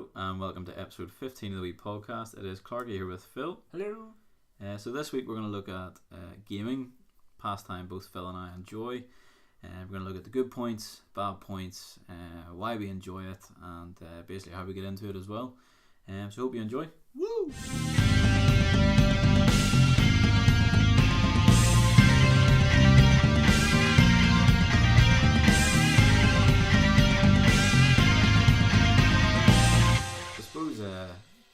Hello and welcome to episode 15 of the wee podcast. It is Clarky here with Phil. Hello. So this week we're going to look at gaming, pastime both Phil and I enjoy. We're going to look at the good points, bad points, why we enjoy it, and basically how we get into it as well. So hope you enjoy. Woo!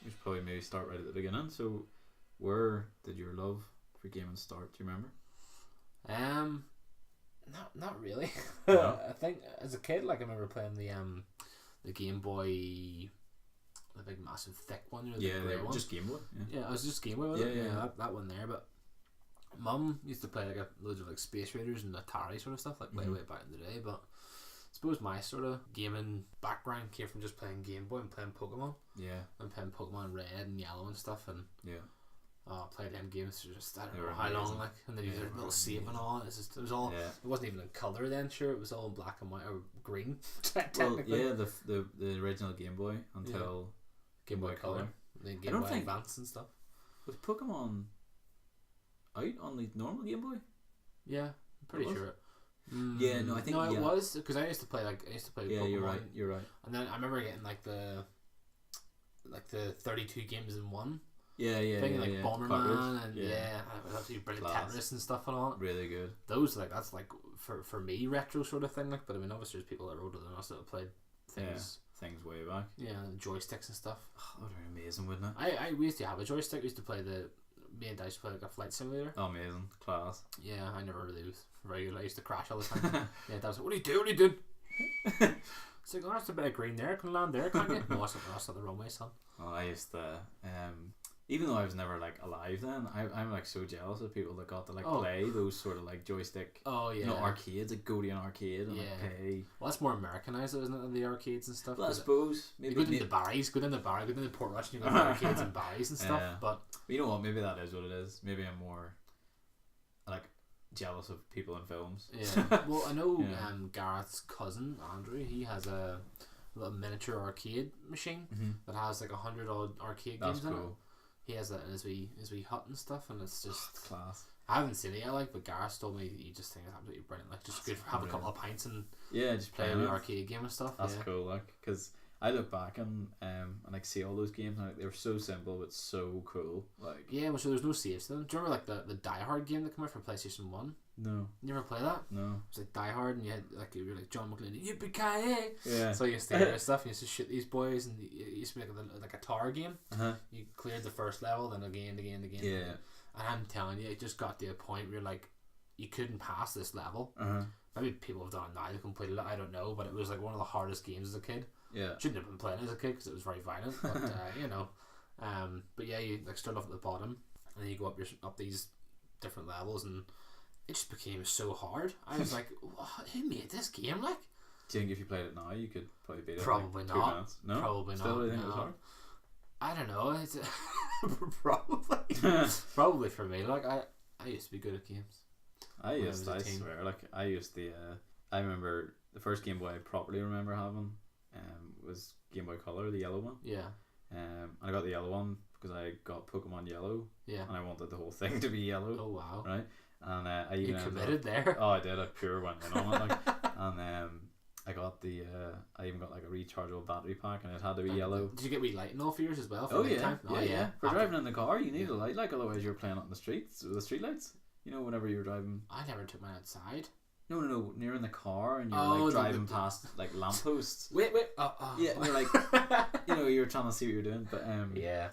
We should probably maybe start right at the beginning. So, where did your love for gaming start? Do you remember? Not really. No? I think as a kid, like I remember playing the Game Boy, the big massive thick one. You know, the grey one. Just Game Boy. Yeah, I was just Game Boy with it. Yeah, that one there. But Mum used to play like loads of like Space Raiders and Atari sort of stuff, like way back in the day. But I suppose my sort of gaming background came from just playing Game Boy and playing Pokemon. Yeah. And playing Pokemon Red and Yellow and stuff, and played them games for just I don't know how long, like, and then you did a little save and all. It was all. Yeah. It wasn't even in color then. Sure, it was all in black and white or green. Technically. Well, yeah, the original Game Boy until Game Boy Color, then Game Boy Advance and stuff. Was Pokemon out on the normal Game Boy? Yeah, I'm pretty sure. Yeah, no, I think it was because I used to play Yeah, Pokemon. you're right. And then I remember getting like the 32 games in one. Yeah, Bomberman and I was absolutely brilliant. Tetris and stuff and all. Really good. Those that's like for me retro sort of thing. Like, but I mean, obviously there's people that are older than us that have played things. Yeah, things way back. Yeah, and joysticks and stuff. Oh, that would be amazing, wouldn't it? We used to have a joystick. We used to play me and Dice used to play like a flight simulator. Oh, amazing, class. Yeah, I never really was very good. I used to crash all the time. Yeah, Dad was like, "What do you do? What do you do?" It's like, "Oh, that's a bit of green there. Can land there, can't you?" No, that's not the runway, son. Oh, I used to, even though I was never like alive then, I'm like so jealous of people that got to play those sort of like joystick. Oh yeah. You know, arcades, like go to an arcade and pay. Well, that's more Americanized, isn't it, than the arcades and stuff? Well, I suppose maybe you go to the Barry's, go down the Port Rush, and you go to the arcades and Barry's and stuff. But you know what? Maybe that is what it is. Maybe I'm more like jealous of people in films. Yeah. Well, I know Gareth's cousin Andrew. He has a little miniature arcade machine that has like 100 odd arcade games in it. He has that in his wee hut and stuff, and it's just class. I haven't seen it yet, but Gareth told me he just thinks it's absolutely brilliant. Like, just good for have a couple of pints and just play an arcade game and stuff. That's cool, like, because I look back and like see all those games and like, they were so simple but so cool. Like, yeah, well, so there's no saves to them. Do you remember like the Die Hard game that came out for PlayStation 1? No. You ever play that? No. It was like Die Hard, and you had like you were like John McClane, yippee-ki-yay! Yeah. So you used to hear stuff, you used to shoot these boys, and it used to be like a tower game. You cleared the first level, then again. Yeah. And I'm telling you, it just got to a point where you're like, you couldn't pass this level. Maybe people have done it now, they completed it, I don't know, but it was like one of the hardest games as a kid. Yeah. Shouldn't have been playing as a kid because it was very violent, but you know. But yeah, you like start off at the bottom, and then you go up these different levels, and it just became so hard. I was like, who made this game? Like, do you think if you played it now, you could probably beat it? Probably in not. 2 minutes? No, probably still not. Really think it was hard? I don't know. It's probably for me. Like, I used to be good at games. I swear, like I used the. I remember the first Game Boy I properly remember having, was Game Boy Color, the yellow one. Yeah. And I got the yellow one because I got Pokemon Yellow. Yeah. And I wanted the whole thing to be yellow. Oh wow. Right. And I even committed there. Oh, I did. I pure went in on it. Like, and I got the. I even got like a rechargeable battery pack, and it had to be yellow. Did you get wee lighting off yours as well? For oh yeah. time? Oh yeah. For driving in the car, you need a light, like otherwise you're playing on the streets with the street lights. You know, whenever you're driving. I never took mine outside. No. Near in the car, and you're like driving past like lampposts. Wait. Yeah, and you're like, you know, you're trying to see what you're doing, but yeah.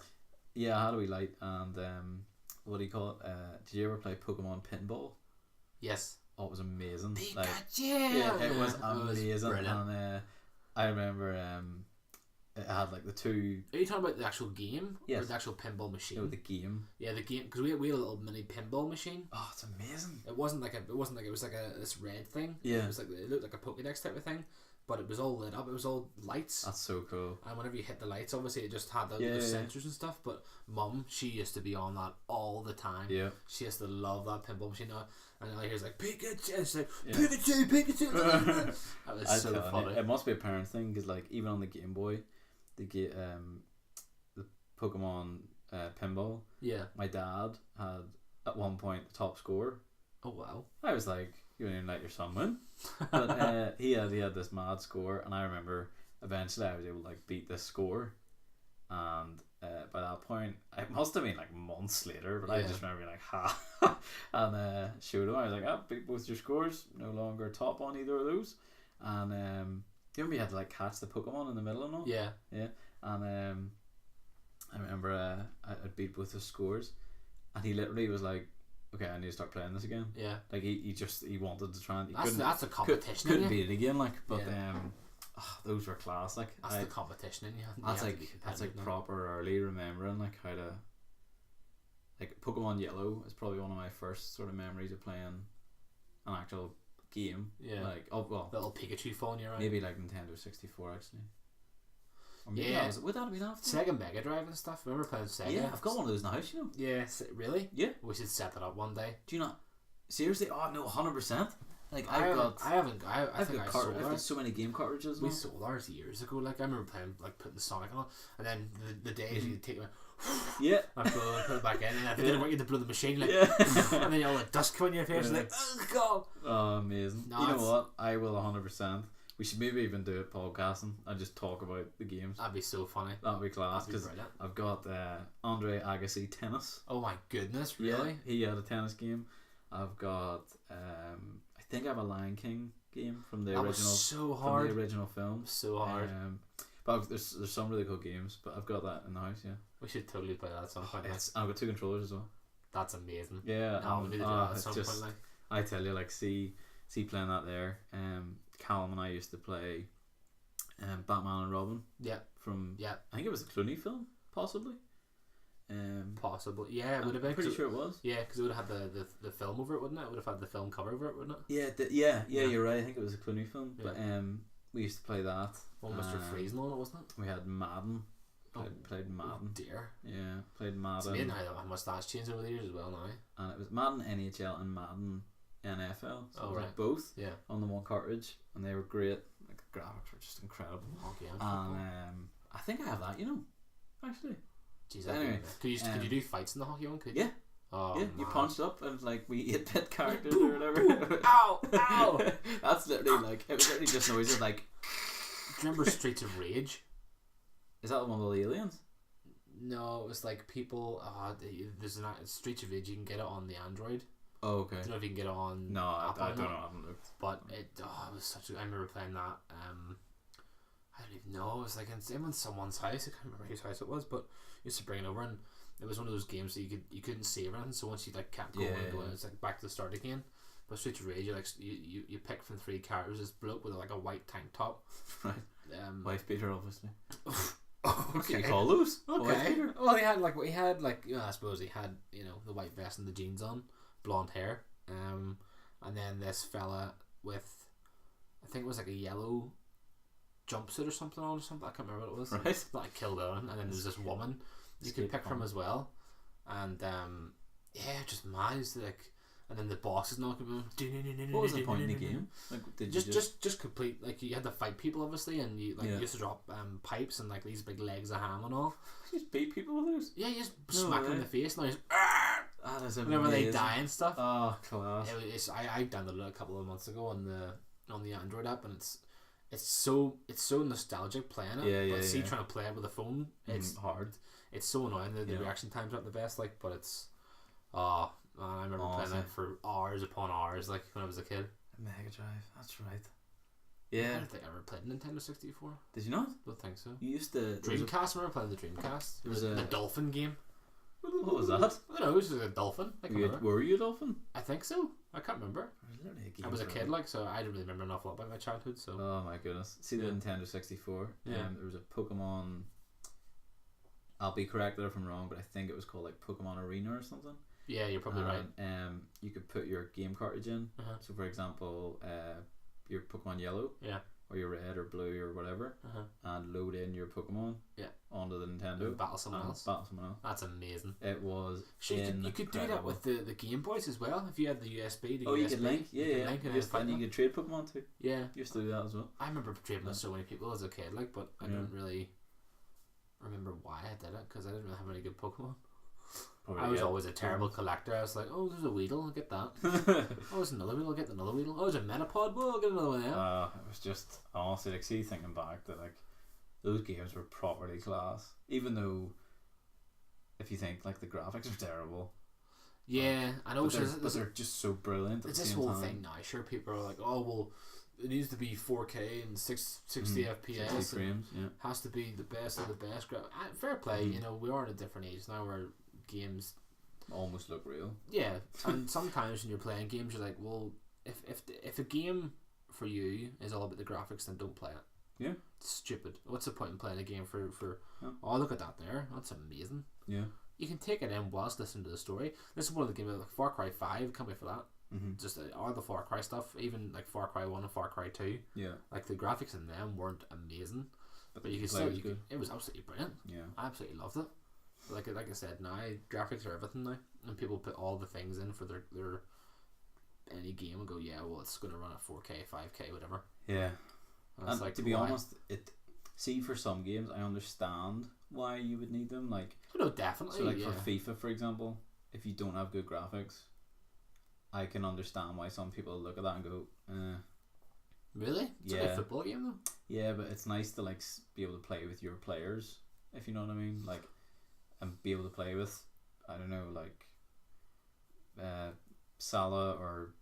How do we light and what do you call it? Did you ever play Pokemon Pinball? Yes. Oh, it was amazing. Pikachu! Like, yeah, it was amazing. And I remember it had like the two. Are you talking about the actual game? Yes. Or the actual pinball machine? No, the game. Yeah, the game, because we had a little mini pinball machine. Oh, it's amazing. It wasn't like it was like this red thing. Yeah. It looked like a Pokédex type of thing, but it was all lit up. It was all lights. That's so cool. And whenever you hit the lights, obviously it just had the sensors and stuff. But Mum, she used to be on that all the time. Yeah. She used to love that pinball machine. And I hear like Pikachu. And she's like Pikachu. That was so funny. It must be a parent thing because like even on the Game Boy, the Pokemon pinball. Yeah. My dad had at one point the top score. Oh wow. I was like, you didn't let your son win, but he had this mad score, and I remember eventually I was able to like beat this score, and by that point it must have been like months later, but I just remember being like ha, and showed him. I was like, I beat both your scores, no longer top on either of those, and you remember you had to like catch the Pokemon in the middle and all. Yeah. And I remember I beat both his scores, and he literally was like, okay, I need to start playing this again. Yeah. Like he wanted to try and that's a competition. Couldn't beat it again, like, but those were class. Like that's the competition in you. That's like proper early remembering like how to, like, Pokemon Yellow is probably one of my first sort of memories of playing an actual game. Yeah. Like, oh well, little Pikachu phone you right. Maybe like Nintendo 64 actually. Or maybe would that have been after? Sega Mega Drive and stuff. Remember playing Sega? Yeah, I've got one of those in the house, you know. Yeah, really? Yeah. We should set that up one day. Do you not? Seriously? Oh no, 100%. Like I've got so many game cartridges. We sold ours years ago. Like I remember playing, like putting the Sonic on, and then the days you take them. Yeah. I blow and put it back in, and if it didn't work, you had to blow the machine, like, and then you all like dust come on your face, like, oh god. Oh, amazing. No, you know what? I will 100%. We should maybe even do it podcasting and just talk about the games. That'd be so funny. That'd be class, because I've got Andre Agassi tennis. Oh my goodness, really? Yeah, he had a tennis game. I've got I think I have a Lion King game from the original. Was so hard. From the original film. So hard. But there's some really cool games. But I've got that in the house. Yeah. We should totally play that at some point. I've got 2 controllers as well. That's amazing. Yeah. We need to do that at some point. Like, I tell you, like, see playing that there. Callum and I used to play Batman and Robin. Yeah. I think it was a Clooney film, possibly. Possibly, yeah, it would have been. Pretty sure it was. Yeah, because it would have had the film over it, wouldn't it? It would have had the film cover over it, wouldn't Yeah, it? yeah, you're right. I think it was a Clooney film, but we used to play that. One Mr. Freeze on it, wasn't it? We had Madden. Played Madden. Oh dear. Yeah, played Madden. It's amazing how much that's changed over the years as well now. And it was Madden NHL and Madden NFL. So it was like both. Yeah. On the one cartridge, and they were great. Like the graphics were just incredible. Okay. And I think I have that. You know, actually. Jeez, anyway, could you do fights in the hockey one? Yeah. Oh, yeah, man. you punched up and like we 8-bit characters or whatever. Ow! Ow! That's literally like, it was literally just noises like. Do you remember Streets of Rage? Is that the one with the aliens? No, it was like people. There's Streets of Rage. You can get it on the Android. Oh, okay. I don't know if you can get it on. No, I don't know. I haven't looked. But it was such a. I remember playing that. I don't even know. It was like in someone's house. I can't remember whose house it was, but you used to bring it over, and it was one of those games that you couldn't save anything. So once you like kept going and going, it's like back to the start again. But Streets of Rage, you pick from 3 characters. This bloke with like a white tank top, right? Wife beater, obviously. Okay. You call those? Okay. Well, he had I suppose he had the white vest and the jeans on, blonde hair, and then this fella with, I think it was like a yellow jumpsuit or something on or something. I can't remember what it was. Right. It's not like Kill Bill, and then there's this woman you could pick from as well, and just mad. Like, and then the boss is not going. What was the point in the game? Like, did you just complete, like, you had to fight people obviously, and you used to drop pipes and like these big legs of ham and all. You just beat people with those? Yeah, you just smack them in the face and that's whenever they die and stuff. Oh, class. I downloaded it a couple of months ago on the Android app, and it's so nostalgic playing it. But trying to play it with a phone, it's hard. It's so annoying. The reaction times aren't the best, like, but it's I remember playing it for hours upon hours, like, when I was a kid. Mega Drive, that's right. Yeah. I don't think I ever played Nintendo 64. Did you not? Don't think so. You used to... Dreamcast, I remember playing the Dreamcast. It was the dolphin game. What was that? I don't know, it was a dolphin. Were you a dolphin? I think so. I can't remember. I was a kid, like, so I don't really remember an awful lot about my childhood. So. Oh my goodness. See the Nintendo 64? There was a Pokemon... I'll be correct there if I'm wrong, but I think it was called like Pokemon Arena or something. Yeah, you're probably right. You could put your game cartridge in. So for example, your Pokemon Yellow. Yeah. Or your red or blue or whatever, and load in your Pokemon onto the Nintendo. And battle someone else. That's amazing. It was. You could do that with the Game Boys as well. If you had the USB. You could link. Yeah. And you could trade Pokemon too. Yeah. You used to do that as well. I remember trading with so many people as a kid, like, but I don't really. did it because I didn't really have any good Pokemon. Probably I was always a terrible collector. I was like, oh, there's a Weedle, I'll get that. Oh, there's another Weedle, I'll get another Weedle. Oh, there's a Metapod, well, I'll get another one there. It was just, honestly, like, see, thinking back, that, like, those games were properly class. Even though, if you think, like, the graphics are terrible. Yeah, I know. But they're just so brilliant at it's the this same whole time. thing now. Sure, people are like, oh, well, it needs to be 4K and 60 FPS. 60 frames, yeah. Has to be the best of the best. Fair play, you know, we are in a different age now where games almost look real. Yeah, and sometimes when you're playing games, you're like, well, if a game for you is all about the graphics, then don't play it. Yeah. It's stupid. What's the point in playing a game for yeah. Oh, look at that there. That's amazing. Yeah. You can take it in whilst listening to the story. This is one of the games like Far Cry 5, can't wait for that. Mm-hmm. Just all the Far Cry stuff, even like Far Cry 1 and Far Cry 2. Yeah. Like the graphics in them weren't amazing. But you could play still, was good. it was absolutely brilliant. Yeah. I absolutely loved it. Like I said, now graphics are everything now, and people put all the things in for their any game and go, yeah, well, it's going to run at 4K, 5K, whatever. Yeah. And like, to be honest, see, for some games, I understand why you would need them. Like, no, definitely. So, like, yeah. for FIFA, for example, if you don't have good graphics, I can understand why some people look at that and go, Really? It's yeah. like a football game, though. Yeah, but it's nice to, like, be able to play with your players, if you know what I mean. Like, and be able to play with, I don't know, like, Salah or,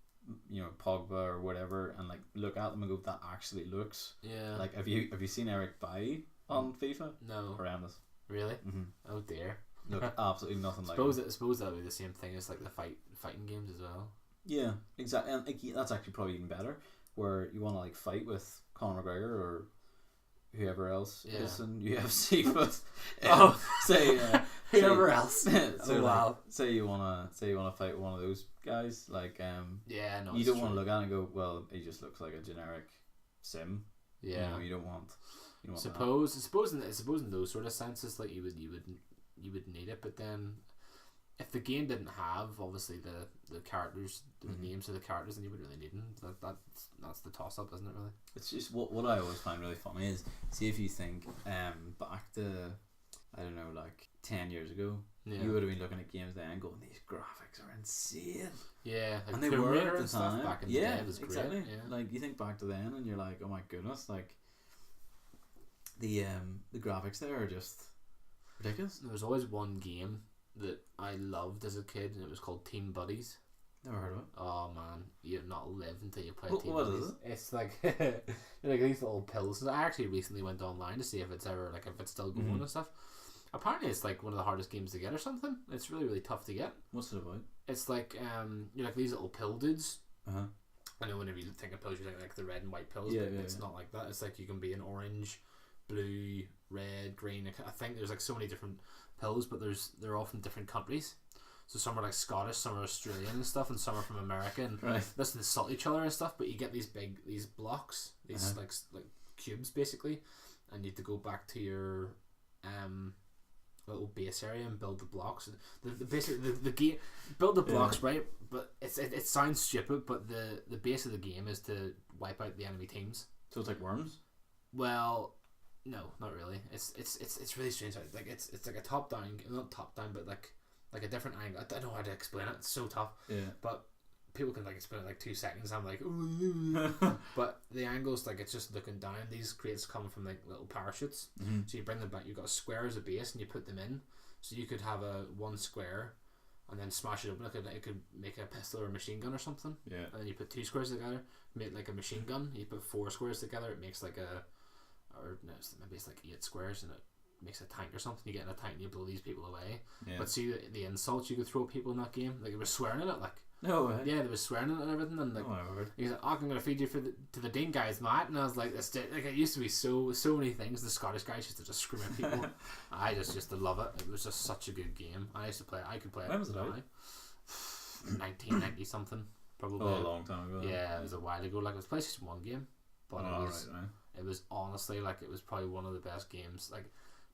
you know, Pogba or whatever, and, like, look at them and go, that actually looks. Yeah. Like, have you seen Eric Bailly on FIFA? No. Horrendous. Really? Mm-hmm. Oh dear. Look, absolutely nothing like I suppose that would be the same thing as like the fighting games as well. Yeah, exactly, and like, that's actually probably even better, where you want to like fight with Conor McGregor or whoever else is in UFC, but say whoever else. So wow. Like, say you wanna fight one of those guys, like yeah, no, you don't want to look at it and go, well, he just looks like a generic sim. Yeah, you know, you don't want suppose in those sort of senses, like you would need it, but then if the game didn't have obviously the characters, the names of the characters, then you wouldn't really need them. That's the toss up, isn't it? Really, it's just what I always find really funny is, see, if you think back to, I don't know, like 10 years ago, you would have been looking at games then and going, these graphics are insane. Yeah, like and they were at the stuff time. Back in the day, it was exactly. Great. Yeah. Like you think back to then and you're like, oh my goodness, like the graphics there are just ridiculous. There was always one game that I loved as a kid, and it was called Team Buddies. Never heard of it. Oh man, you'd not live until you play Team what Buddies. Is it? It's like like these little pills. I actually recently went online to see if it's ever if it's still going and stuff. Apparently, it's like one of the hardest games to get or something. It's really, really tough to get. What's it about? It's like you're like these little pill dudes. I know whenever you think of pills, you think like the red and white pills, but it's not like that. It's like you can be an orange, blue, red, green. I think there's like so many different pills, but they're all from different countries. So some are like Scottish, some are Australian and stuff, and some are from America, and listen, to insult each other and stuff. But you get these blocks, these like cubes basically, and you have to go back to your little base area and build the blocks. The game build the blocks, right? But it sounds stupid, but the base of the game is to wipe out the enemy teams. So it's like Worms? Well, no, not really. It's really strange. Like it's like a top down, not top down, but like a different angle. I don't know how to explain it. It's so tough. Yeah. But people can like explain it in like 2 seconds. I'm like, but the angles, like it's just looking down. These crates come from like little parachutes. So you bring them back. You've got a square as a base, and you put them in. So you could have one square, and then smash it open. It could make a pistol or a machine gun or something. Yeah. And then you put 2 squares together, make like a machine gun. You put 4 squares together, it makes like maybe it's like 8 squares, and it makes a tank or something. You get in a tank and you blow these people away. Yeah. But see the insults you could throw people in that game, like it was swearing in it, like. No way. Yeah, they was swearing in it and everything, and like he's like, I'm gonna feed you to the Dean guys, Matt, and I was like, like it used to be so many things. The Scottish guys used to just scream at people. I just used to love it. It was just such a good game. I used to play it. I could play it. When was it out? 1990 something, probably. Oh, a long time ago. Yeah, it was a while ago. Like it was PlayStation 1 game, but it was honestly like it was probably one of the best games. Like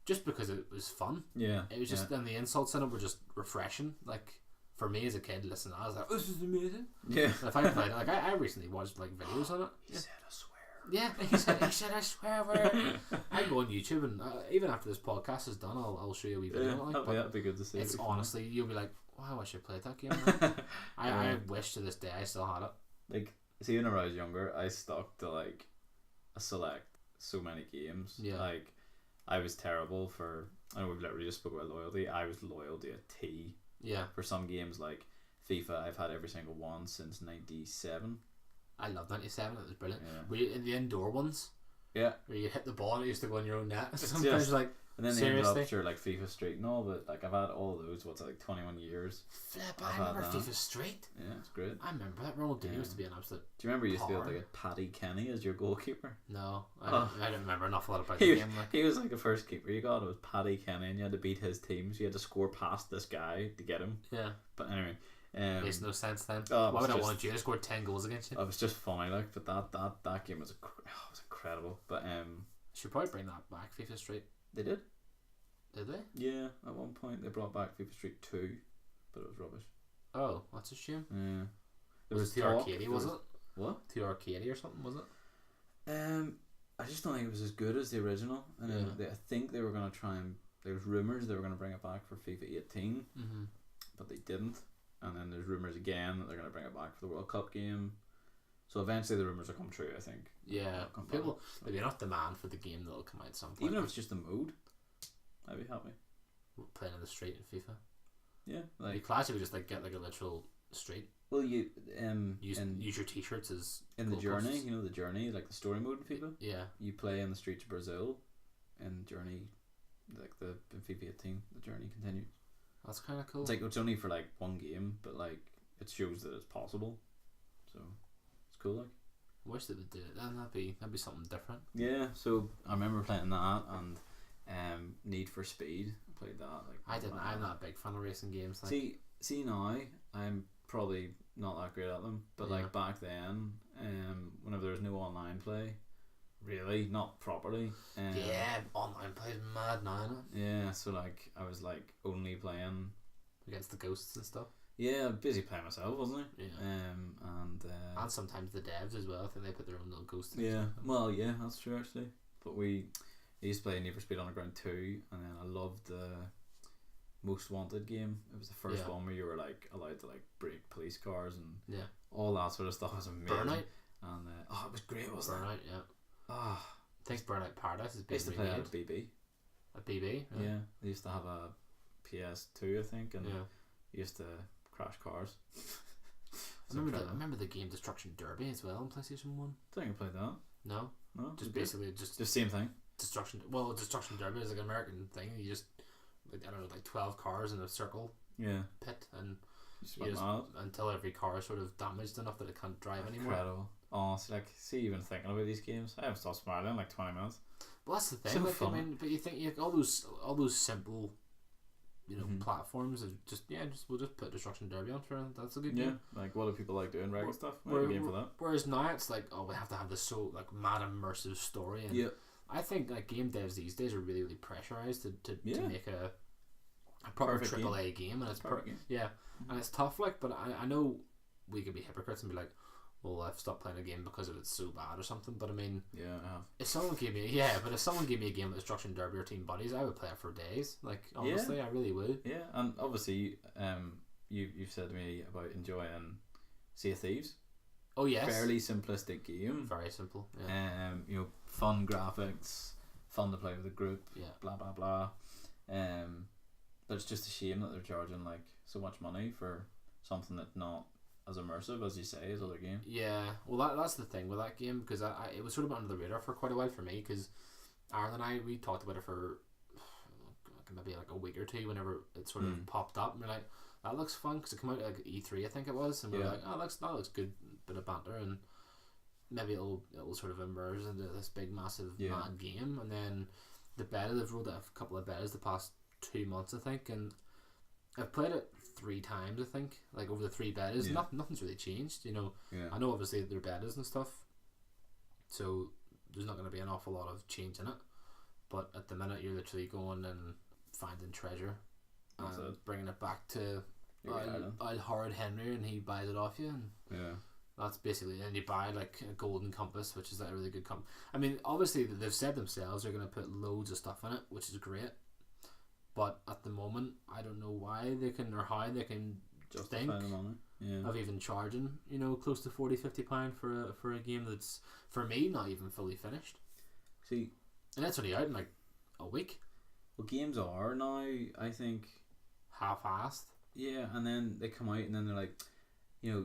just because it was fun. Yeah. It was just and the insults in it were just refreshing. Like. For me as a kid, listen, I was like, "Oh, this is amazing." Yeah. If I played it, like I recently watched like videos on it. He said a swear. Yeah, he said, I swear word. I go on YouTube and even after this podcast is done, I'll show you a wee video. Yeah, that'd be good to see. It's honestly, you'll be like, wow, I should play that game. I wish to this day I still had it. Like, see, when I was younger, I stuck to like a select so many games. Yeah. Like, I was terrible for. I know we've literally just spoke about loyalty. I was loyal to a T. Yeah. For some games like FIFA, I've had every single one since '97. I love 97. It was brilliant. Yeah. Were you in the indoor ones? Yeah. Where you hit the ball and it used to go in your own net. Sometimes just, like, and then seriously? they ended up sure like FIFA Street and all, but like I've had all those. What's it, like 21 years? Flip! I remember FIFA Street. Yeah, it's great. I remember that. Ronaldinho used to be an absolute. Do you remember you used to be able power. to get Paddy Kenny as your goalkeeper? No, I don't remember enough about the He game. Like. was like the first keeper you got. It was Paddy Kenny, and you had to beat his team, so you had to score past this guy to get him. Yeah. But anyway, makes no sense then. Why would I want you to score 10 goals against you? It was just funny, like. But that game was was incredible. But should probably bring that back. FIFA Street. They did. Did they? Yeah, at one point they brought back FIFA Street 2, but it was rubbish. Oh, that's a shame. Yeah. Was it too arcadey? Was it? What? Too arcadey or something? Was it? I just don't think it was as good as the original, and I think they were gonna try and there was rumours they were gonna bring it back for FIFA 18, but they didn't. And then there's rumours again that they're gonna bring it back for the World Cup game. So eventually the rumours will come true, I think. Yeah, people there'll be enough demand for the game that'll come out at some point. Even if it's just a mode, I'd be happy. Playing in the street in FIFA. Yeah, like it'd be classic. We just like get like a literal street. Well, you use your t-shirts as in the journey. Posts. You know the journey, like the story mode in FIFA. Yeah, you play in the streets of Brazil, and journey, like in FIFA 18, the journey continues. That's kind of cool. It's like it's only for like one game, but like it shows that it's possible. So it's cool. Like, I wish they would do it. Then that'd be something different. Yeah. So I remember playing that and Need for Speed. I played that. Like I didn't. I'm not a big fan of racing games. Like. See now I'm probably not that great at them, but like back then, whenever there was no online play, really not properly. Yeah, online play is mad now, isn't it? Yeah, so like I was like only playing against the ghosts and stuff. Yeah, busy playing myself, wasn't I? Yeah. And sometimes the devs as well. I think they put their own little ghosts. Yeah, well, yeah, that's true actually. But we used to play Need for Speed Underground 2, and then I loved the Most Wanted game. It was the first one where you were like allowed to like break police cars and all that sort of stuff. Was amazing. Burnout. And it was great, wasn't it? Burnout, I think Burnout Paradise is being used to play at BB. A BB? Yeah, they used to have a PS2, I think, and used to crash cars. I remember the game Destruction Derby as well on PlayStation 1. I think I played that. No, just basically just same thing. Destruction Derby is like an American thing. You just like, I don't know, like 12 cars in a circle pit, and you just until every car is sort of damaged enough that it can't drive anymore. Incredible. Oh, see, even thinking about these games, I haven't stopped smiling in like 20 minutes. Well, that's the thing. So like, fun. I mean, but you think all those simple, platforms are we'll just put Destruction Derby on for that's a good game. Yeah, like what do people like doing regular stuff? We're a game for that. Whereas now it's like, we have to have this so like mad immersive story, and I think like game devs these days are really really pressurized to make a proper AAA game, and it's and it's tough. Like, but I know we could be hypocrites and be like, well, I've stopped playing a game because of it's so bad or something. But I mean, I have. If someone gave me a game with Destruction Derby or Team Buddies, I would play it for days. Like, honestly, I really would. Yeah, and obviously, you've said to me about enjoying Sea of Thieves. Oh yes, fairly simplistic game. Very simple. Yeah. Fun graphics, fun to play with a group. Yeah. Blah blah blah. But it's just a shame that they're charging like so much money for something that's not as immersive as you say as other games. Yeah, well that's the thing with that game, because it was sort of under the radar for quite a while for me, because Aaron and we talked about it for maybe like a week or two whenever it sort of popped up, and we're like, that looks fun, because it came out at like E3 I think it was, and we were like, that looks good, bit of banter, and maybe it'll sort of immerse into this big massive mad game. And then the beta, they've rolled out a couple of betas the past 2 months I think, and I've played it 3 times I think, like over the 3 betas. Nothing's really changed, I know obviously they're betas and stuff, so there's not going to be an awful lot of change in it, but at the minute you're literally going and finding treasure and bringing it back to Al Horrid Henry, and he buys it off you, and That's basically, and you buy like a golden compass, which is like a really good compass. I mean, obviously they've said themselves they're going to put loads of stuff in it, which is great. But at the moment, I don't know why they can, or how they can Justify think the money. of even charging, close to £40-50 for a game that's, for me, not even fully finished. See, and that's only out in like a week. Well, games are now, I think, half-assed. Yeah, and then they come out and then they're like, you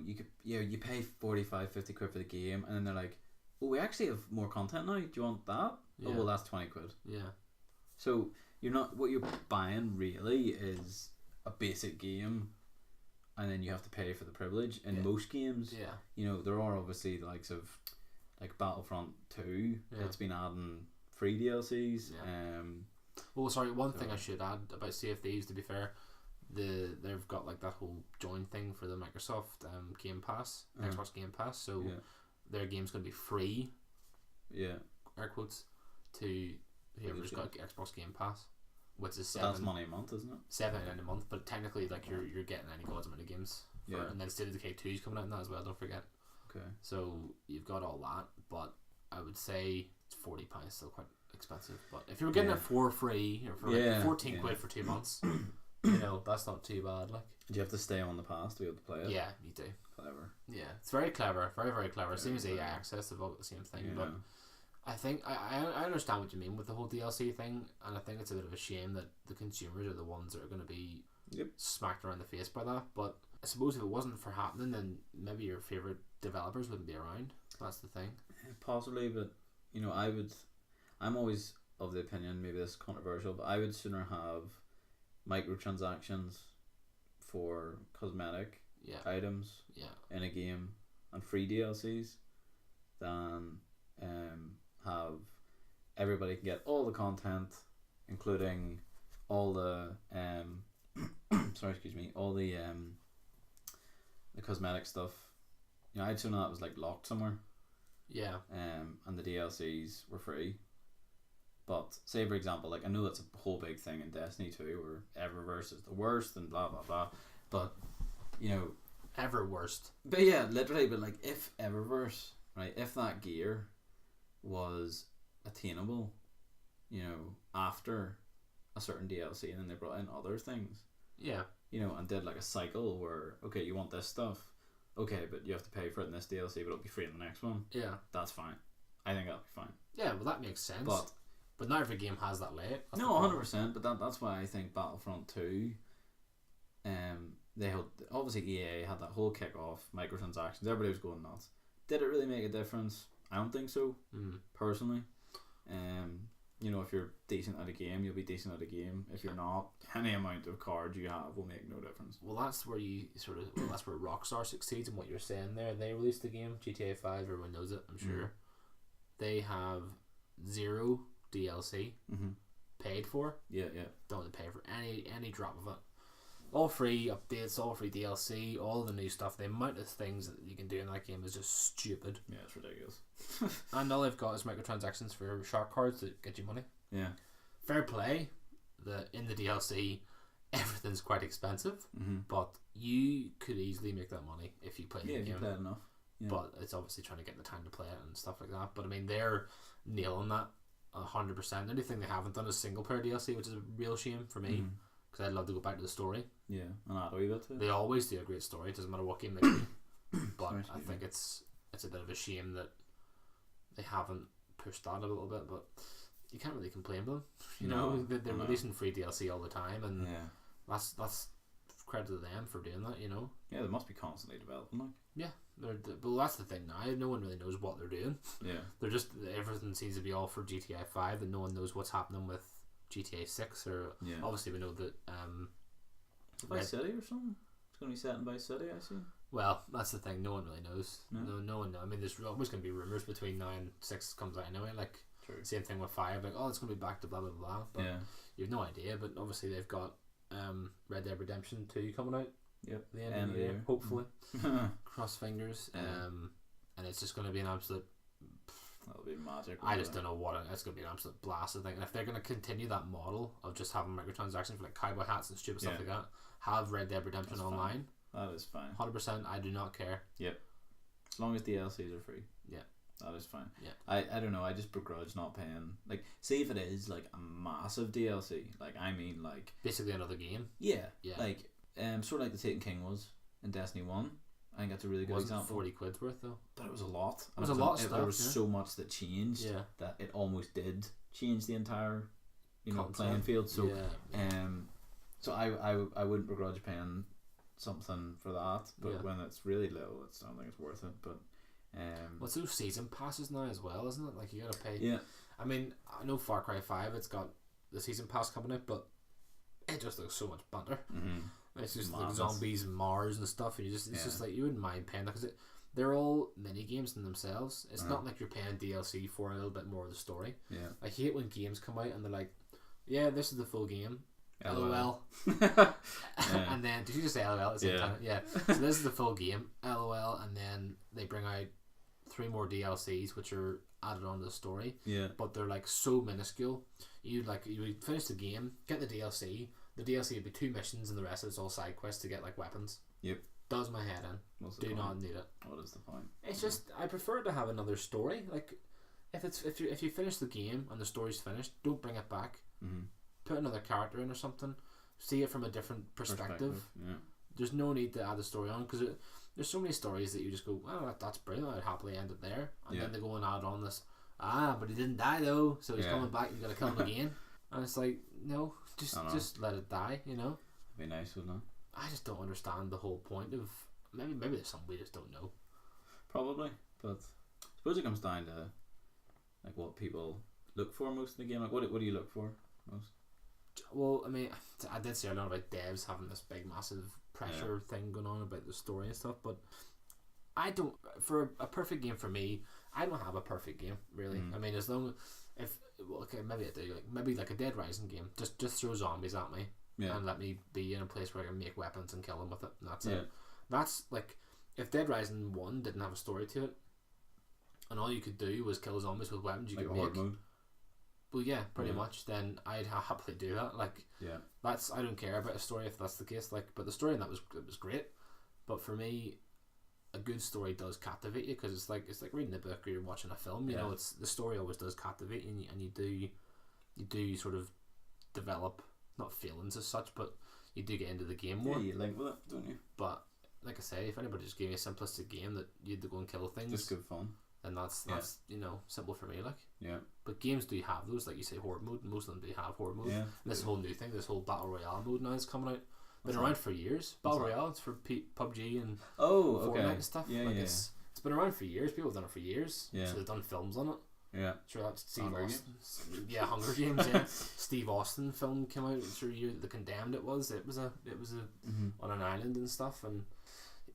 pay 45-50 quid for the game, and then they're like, oh, we actually have more content now. Do you want that? Yeah. Oh, well, that's 20 quid. Yeah. So what you're buying really is a basic game, and then you have to pay for the privilege. In most games, there are obviously the likes of like Battlefront 2 that's been adding free DLCs. Well, sorry, one thing I should add about Sea of Thieves, to be fair, they've got like that whole join thing for the Microsoft Game Pass, Xbox Game Pass, so their game's going to be free, air quotes, to whoever's got Xbox Game Pass, which is that's money a month, isn't it? $7 a month, but technically like you're getting any god's amount of games and then State of Decay 2 is coming out in that as well, don't forget. Okay, so you've got all that, but I would say £40 still quite expensive, but if you were getting it for free or for like 14 quid for 2 months, that's not too bad. Like, do you have to stay on the pass to be able to play it? Yeah, you do. Clever. Yeah, it's very clever, very very clever. Same as EA Access, they've all got the same thing, but I think I understand what you mean with the whole DLC thing, and I think it's a bit of a shame that the consumers are the ones that are going to be smacked around the face by that. But I suppose if it wasn't for happening, then maybe your favourite developers wouldn't be around. That's the thing. Possibly, but I'm always of the opinion, maybe this is controversial, but I would sooner have microtransactions for cosmetic items in a game and free DLCs than have everybody can get all the content, including all the all the cosmetic stuff. I'd sooner that was like locked somewhere. Yeah. And the DLCs were free. But say for example, like I know that's a whole big thing in Destiny 2 where Eververse is the worst and blah blah blah. But Everworst. But yeah, literally, but like if Eververse, right, if that gear was attainable, after a certain DLC and then they brought in other things. Yeah. And did like a cycle where, okay, you want this stuff, okay, but you have to pay for it in this DLC, but it'll be free in the next one. Yeah. That's fine. I think that'll be fine. Yeah, well that makes sense. But not every game has that layout. No, 100%, but that's why I think Battlefront 2, they had, obviously EA had that whole kick-off, microtransactions, everybody was going nuts. Did it really make a difference? I don't think so, personally. If you're decent at a game, you'll be decent at a game. If you're not, any amount of cards you have will make no difference. Well, that's where that's where Rockstar succeeds in what you're saying there. They released the game, GTA 5, everyone knows it, I'm sure. They have 0 DLC paid for. Yeah. Don't have to pay for any drop of it. All free updates, all free DLC, all the new stuff. The amount of things that you can do in that game is just stupid. Yeah, it's ridiculous. And all they've got is microtransactions for shark cards that get you money. Yeah. Fair play. In the DLC, everything's quite expensive, but you could easily make that money if you play the game. If you play it enough. Yeah. But it's obviously trying to get the time to play it and stuff like that. But I mean, they're nailing that 100%. The only thing they haven't done is single player DLC, which is a real shame for me. Because I'd love to go back to the story. Yeah, and add a wee bit to it. They always do a great story. It doesn't matter what game they do. But I think it's a bit of a shame that they haven't pushed that a little bit. But you can't really complain with them. They're releasing free DLC all the time, and that's credit to them for doing that. Yeah, they must be constantly developing. Like. Yeah, but that's the thing now. No one really knows what they're doing. Yeah, they're just everything seems to be all for GTA 5, and no one knows what's happening with GTA 6 or obviously we know that Vice City or something. It's going to be set in Vice City, I see. Well, that's the thing. No one really knows. No one knows. I mean, there's always going to be rumors between now and 6 comes out anyway. Like same thing with 5. Like, it's going to be back to blah blah blah. But you have no idea. But obviously they've got Red Dead Redemption 2 coming out. Yep. The end of the year, hopefully. Cross fingers. And it's just going to be an absolute. That'll be magic. I just don't know it's going to be an absolute blast, I think. And if they're going to continue that model of just having microtransactions for like cowboy hats and stupid stuff like that, have Red Dead Redemption online. That is fine. 100%. I do not care. Yep. As long as DLCs are free. Yeah. That is fine. Yeah. I don't know, I just begrudge not paying. Like, say if it is like a massive DLC, like I mean like basically another game. Yeah. Yeah. Like sort of like the Taken King was in Destiny 1. I think that's a really good example. 40 quid's worth though. But it was a lot. It was a lot of stuff. There was so much that changed that it almost did change the entire playing field. So so I wouldn't begrudge paying something for that, but when it's really little, I don't think it's worth it. But well, it's those season passes now as well, isn't it? Like you gotta pay. Yeah. I mean, I know Far Cry 5, it's got the season pass coming out, but it just looks so much banter. Mm-hmm. It's just like zombies and Mars and stuff, and it's just like you wouldn't mind paying that because they're all mini games in themselves. It's not like you're paying DLC for a little bit more of the story. Yeah. I hate when games come out and they're like, "Yeah, this is the full game." LOL. And then did you just say LOL at the same time? Yeah. So this is the full game. LOL, and then they bring out 3 more DLCs which are added on to the story. Yeah. But they're like so minuscule. You would finish the game, get the DLC. The DLC would be 2 missions, and the rest of it's all side quests to get like weapons. Yep. Does my head in. Do not need it. What is the point? It's just I prefer to have another story. Like if you finish the game and the story's finished, don't bring it back. Mm-hmm. Put another character in or something. See it from a different perspective. Yeah. There's no need to add the story on because there's so many stories that you just go, "Oh, that's brilliant. I'd happily end it there," and then they go and add on this. But he didn't die though, so he's coming back. You got to kill him again, and it's like, no, just let it die. It'd be nice, wouldn't it? I just don't understand the whole point of maybe there's something we just don't know. Probably, but I suppose it comes down to like what people look for most in the game. Like, what do you look for most? Well, I mean, I did say a lot about devs having this big, massive pressure thing going on about the story and stuff, but I don't. For a perfect game for me, I don't have a perfect game really. I mean, as long maybe I do. Like maybe like a Dead Rising game. Just throw zombies at me and let me be in a place where I can make weapons and kill them with it. And that's it. That's like if Dead Rising 1 didn't have a story to it, and all you could do was kill zombies with weapons you could make. Hard mode. Well, yeah, pretty much. Then I'd happily do that. Like, that's I don't care about a story if that's the case. Like, but the story in that was great. But for me, a good story does captivate you because it's like reading a book or you're watching a film. You know, it's the story always does captivate you, and you do sort of develop not feelings as such, but you do get into the game more. Yeah, you link with it, don't you? But like I say, if anybody just gave me a simplistic game that you had to go and kill things, just good fun. And that's simple for me, like. Yeah. But games do have those, like you say, horde mode. Most of them do have horde mode. Yeah. And this whole new thing, this whole battle royale mode now is coming out. Been around for years. Battle royale, it's for PUBG and Fortnite and stuff. Yeah, like it's been around for years. People have done it for years. Yeah. So they've done films on it. Yeah. Sure, that's Steve Austin. Yeah, Hunger Games. Yeah. Steve Austin film came out through year. The Condemned. It was a on an island and stuff, and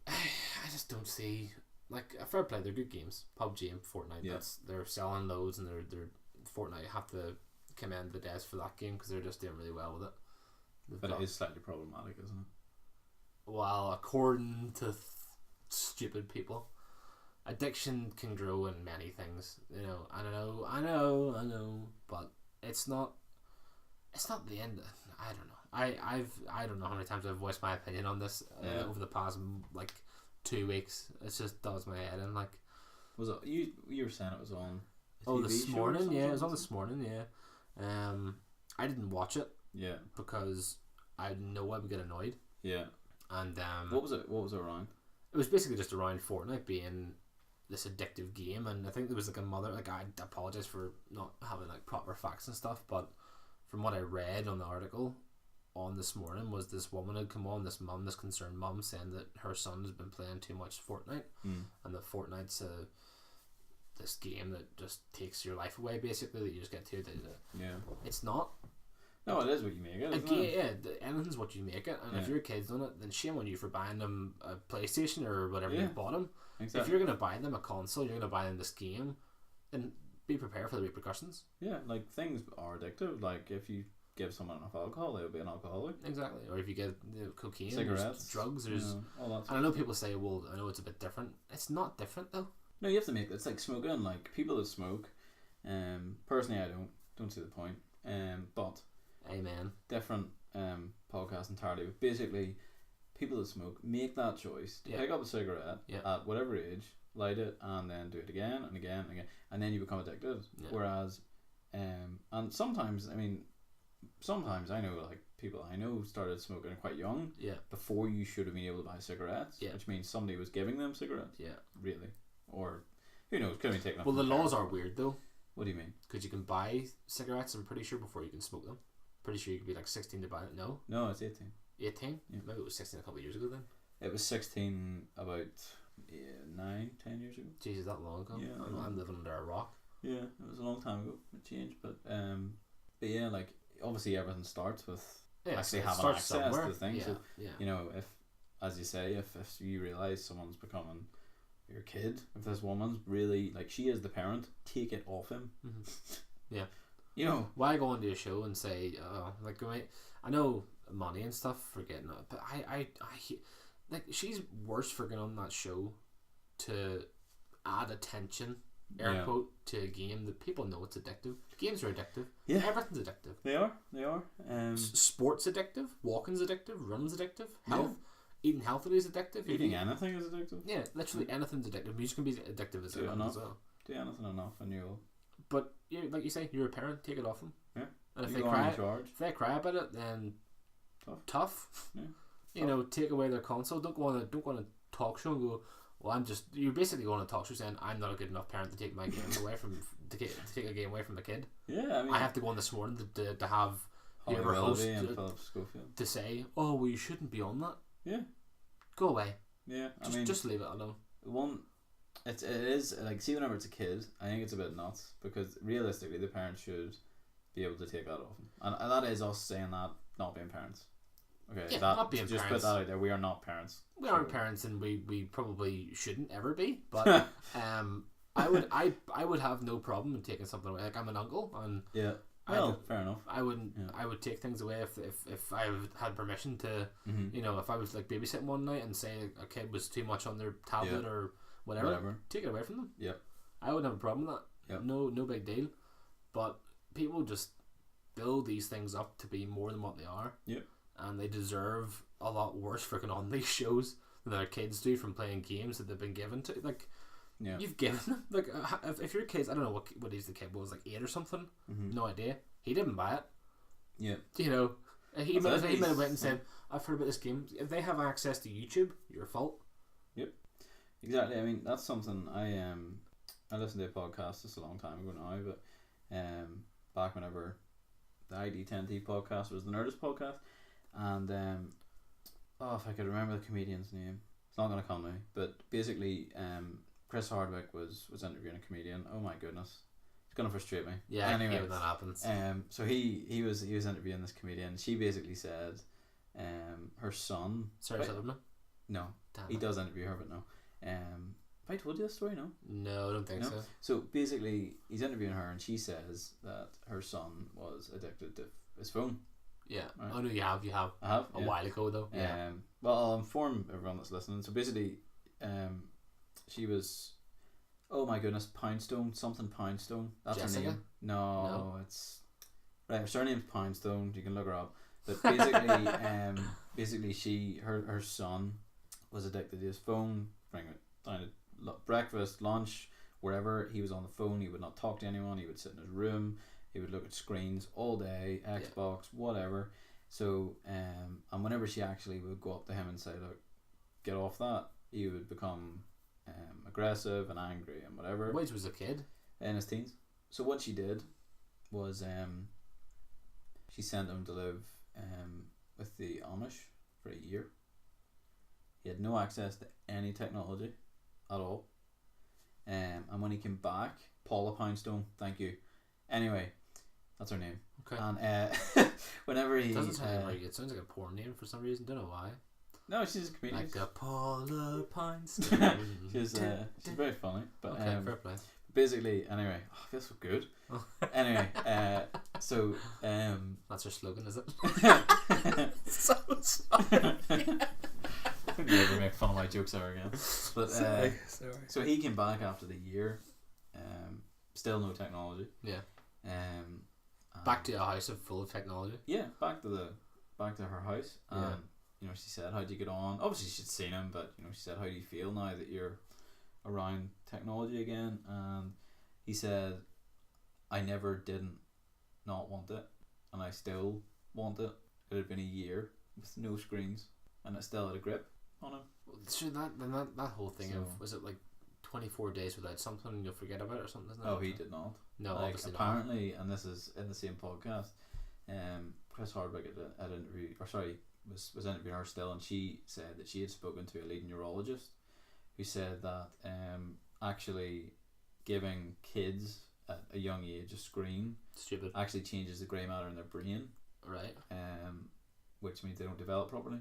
I just don't see. Like, a fair play, they're good games. PUBG and Fortnite, they're selling loads, and they're Fortnite have to commend the devs for that game because they're just doing really well with it. But it is slightly problematic, isn't it? Well, according to stupid people, addiction can grow in many things. You know, I know, but it's not the end. I don't know. I don't know how many times I've voiced my opinion on this over the past like 2 weeks. It just does my head in. Like, was it you were saying it was on this morning? Yeah, it was on this morning. Yeah, I didn't watch it. Yeah, because I know I would get annoyed. Yeah, and what was it around? It was basically just around Fortnite being this addictive game, and I think there was like a mother. Like, I apologize for not having like proper facts and stuff, but from what I read on the article on this morning was this woman had come on, this concerned mum, saying that her son has been playing too much Fortnite, and that Fortnite's this game that just takes your life away, basically, that you just get to. It's not. No, it is what you make it. Isn't it? Yeah, anything's what you make it, and if your kid's done it, then shame on you for buying them a PlayStation or whatever you bought them. Exactly. If you're going to buy them a console, you're going to buy them this game, then be prepared for the repercussions. Yeah, like, things are addictive. Like, if you give someone enough alcohol, they'll be an alcoholic. Exactly. Or if you get cocaine, cigarettes, drugs, there's all that. And I know people say, well, I know it's a bit different. It's not different though. No, you have to make it. It's like smoking. Like, people that smoke, personally, I don't see the point. But amen. Different podcast entirely. But basically, people that smoke make that choice to pick up a cigarette at whatever age, light it, and then do it again and again and again, and then you become addicted. Yeah. Whereas, and sometimes I know like people I know started smoking quite young. Yeah. Before you should have been able to buy cigarettes. Yeah. Which means somebody was giving them cigarettes. Yeah. Really, or who knows? Could have been taken. Well, the laws are weird though. What do you mean? Because you can buy cigarettes, I'm pretty sure, before you can smoke them. Pretty sure you can be like 16 to buy it. No. No, it's 18. 18? Yeah. Maybe it was 16 a couple of years ago then. It was 16 about 9-10 years ago. Jesus, that long ago. Yeah, I'm living under a rock. Yeah, it was a long time ago. It changed, but yeah, like obviously everything starts with actually having access to things. Yeah, so, yeah. you know, if, as you say, if you realise someone's becoming your kid, if this woman's really like she is the parent, take it off him. Mm-hmm. Yeah. You know, why go onto a show and say, like, I know money and stuff for getting it, but I like she's worse for getting on that show to add attention, air quote, to a game that people know it's addictive. Games are addictive. Yeah, everything's addictive. They are. Sports addictive. Walking's addictive. Running's addictive. Health. Eating healthily is addictive. Eating anything is addictive. Yeah, literally anything's addictive. Music can be addictive as well. Do anything enough and you'll. But yeah, like you say, you're a parent. Take it off them. Yeah. And if they cry about it, then tough. Yeah. You know, take away their console. Don't go on a talk show and go, well, you're basically going on a talk show saying I'm not a good enough parent to take my game away from to take a game away from the kid. Yeah, I mean, I have to go on this morning to have the other host to say, oh well, you shouldn't be on that. Yeah. Go away. Yeah, just leave it alone. It is like, see, whenever it's a kid, I think it's a bit nuts because realistically the parents should be able to take that off them, and that is us saying that, not being parents. Okay, yeah, not being just parents. Put that out there. We are not parents. We aren't parents, and we probably shouldn't ever be. But I would have no problem in taking something away. Like, I'm an uncle, and yeah, well, fair enough. I wouldn't. Yeah. I would take things away if I had permission to. Mm-hmm. You know, if I was like babysitting one night and say a kid was too much on their tablet or whatever, take it away from them. Yeah, I wouldn't have a problem with that. Yep. No big deal. But people just build these things up to be more than what they are. Yep. And they deserve a lot worse freaking on these shows than their kids do from playing games that they've been given to. Like, you've given them, like, if your kids, I don't know what age the kid was, like 8 or something. Mm-hmm. No idea. He didn't buy it. Yeah. You know, he might have went and said, I've heard about this game. If they have access to YouTube, your fault. Yep. Exactly. I mean, that's something I listened to a podcast just a long time ago now, but back whenever the ID10T podcast was the Nerdist podcast. And if I could remember the comedian's name, it's not going to come to me. But basically, Chris Hardwick was interviewing a comedian. Oh my goodness, it's going to frustrate me. Yeah, anyway, when that happens. So he was interviewing this comedian. She basically said, her son. Sarah Silverman. No, he does interview her, but no. Have I told you this story? No, I don't think so. So basically, he's interviewing her, and she says that her son was addicted to his phone. Yeah. Right. Oh no, you have. I have a while ago though. Yeah. Well, I'll inform everyone that's listening. So basically, she was, oh my goodness, Poundstone. That's Jessica? her name. No, it's right. Her surname's Poundstone. You can look her up. But basically, her son was addicted to his phone. Bring it down to breakfast, lunch, wherever he was on the phone. He would not talk to anyone. He would sit in his room. He would look at screens all day, Xbox, whatever. So, and whenever she actually would go up to him and say, look, get off that, he would become aggressive and angry and whatever. What age was the kid? In his teens. So what she did was she sent him to live with the Amish for a year. He had no access to any technology at all. And when he came back, Paula Poundstone, thank you. Anyway, that's her name. Okay. And whenever he doesn't sound like it sounds like a porn name for some reason. Don't know why. No, she's a comedian. Like a Paula Poundstone. she's very funny. But okay, fair play. Basically, anyway, I feel so good. Anyway, so that's her slogan, is it? So sorry. You ever make fun of my jokes ever again? But sorry. So he came back after the year. Still no technology. Yeah. Back to a house full of technology. Yeah, back to her house. And you know, she said, "How do you get on?" Obviously, she'd seen him, but you know, she said, "How do you feel now that you're around technology again, and he said, I never didn't not want it, and I still want it. It had been a year with no screens, and it still had a grip on him. So that whole thing of, was it like 24 days without something and you'll forget about it or something? Isn't He did not. No, like, obviously apparently, not. And this is in the same podcast. Chris Hardwick had interviewed, was interviewing her still, and she said that she had spoken to a leading neurologist who said that actually giving kids at a young age a screen stupid actually changes the grey matter in their brain, right? Which means they don't develop properly.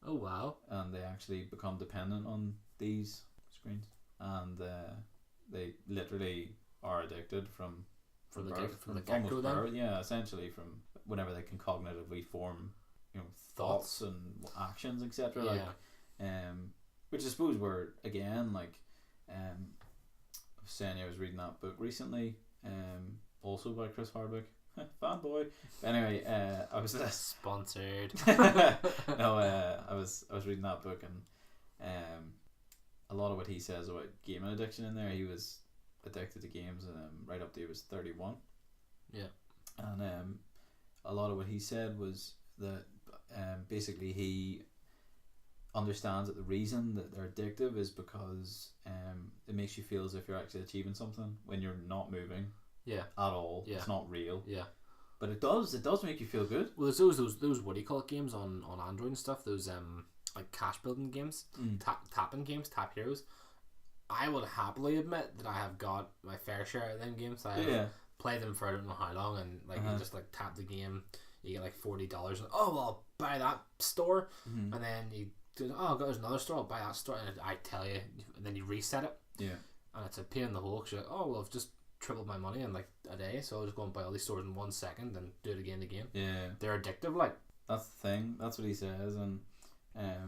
Oh wow! And they actually become dependent on these screens, and they literally are addicted from birth, from the get-go then? Yeah, essentially from whenever they can cognitively form, thoughts and actions, etc. Which I suppose were again I was saying I was reading that book recently, also by Chris Hardwick, fanboy. Anyway, I was sponsored. No, I was reading that book, and a lot of what he says about gaming addiction in there, he was addicted to games right up to he was 31. Yeah. And a lot of what he said was that basically he understands that the reason that they're addictive is because it makes you feel as if you're actually achieving something when you're not moving at all. It's not real. But it does make you feel good. Well, there's those what do you call it games on Android and stuff, those like cash building games, tapping games, Tap Heroes. I will happily admit that I have got my fair share of them games. I have played them for I don't know how long, and you just tap the game, you get $40, and I'll buy that store, and then you do, there's another store, I'll buy that store, and I tell you, and then you reset it, and it's a pain in the hole, because you're like, I've just tripled my money in a day, so I'll just go and buy all these stores in 1 second and do it again and again. They're addictive, that's the thing. That's what he says. And there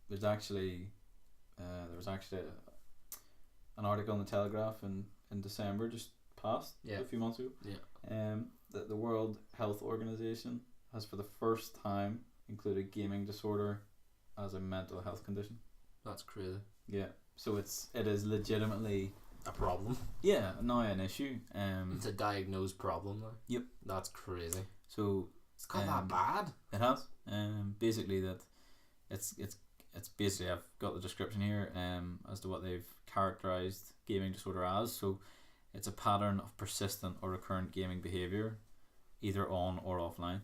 was actually an article in the Telegraph in December just passed a few months ago, that the World Health Organization has for the first time included gaming disorder as a mental health condition. That's crazy. So it is legitimately a problem. Now an issue. It's a diagnosed problem now. Yep. That's crazy. So it's got that bad. It has. Basically that it's basically, I've got the description here as to what they've characterized gaming disorder as. So it's a pattern of persistent or recurrent gaming behavior, either on or offline.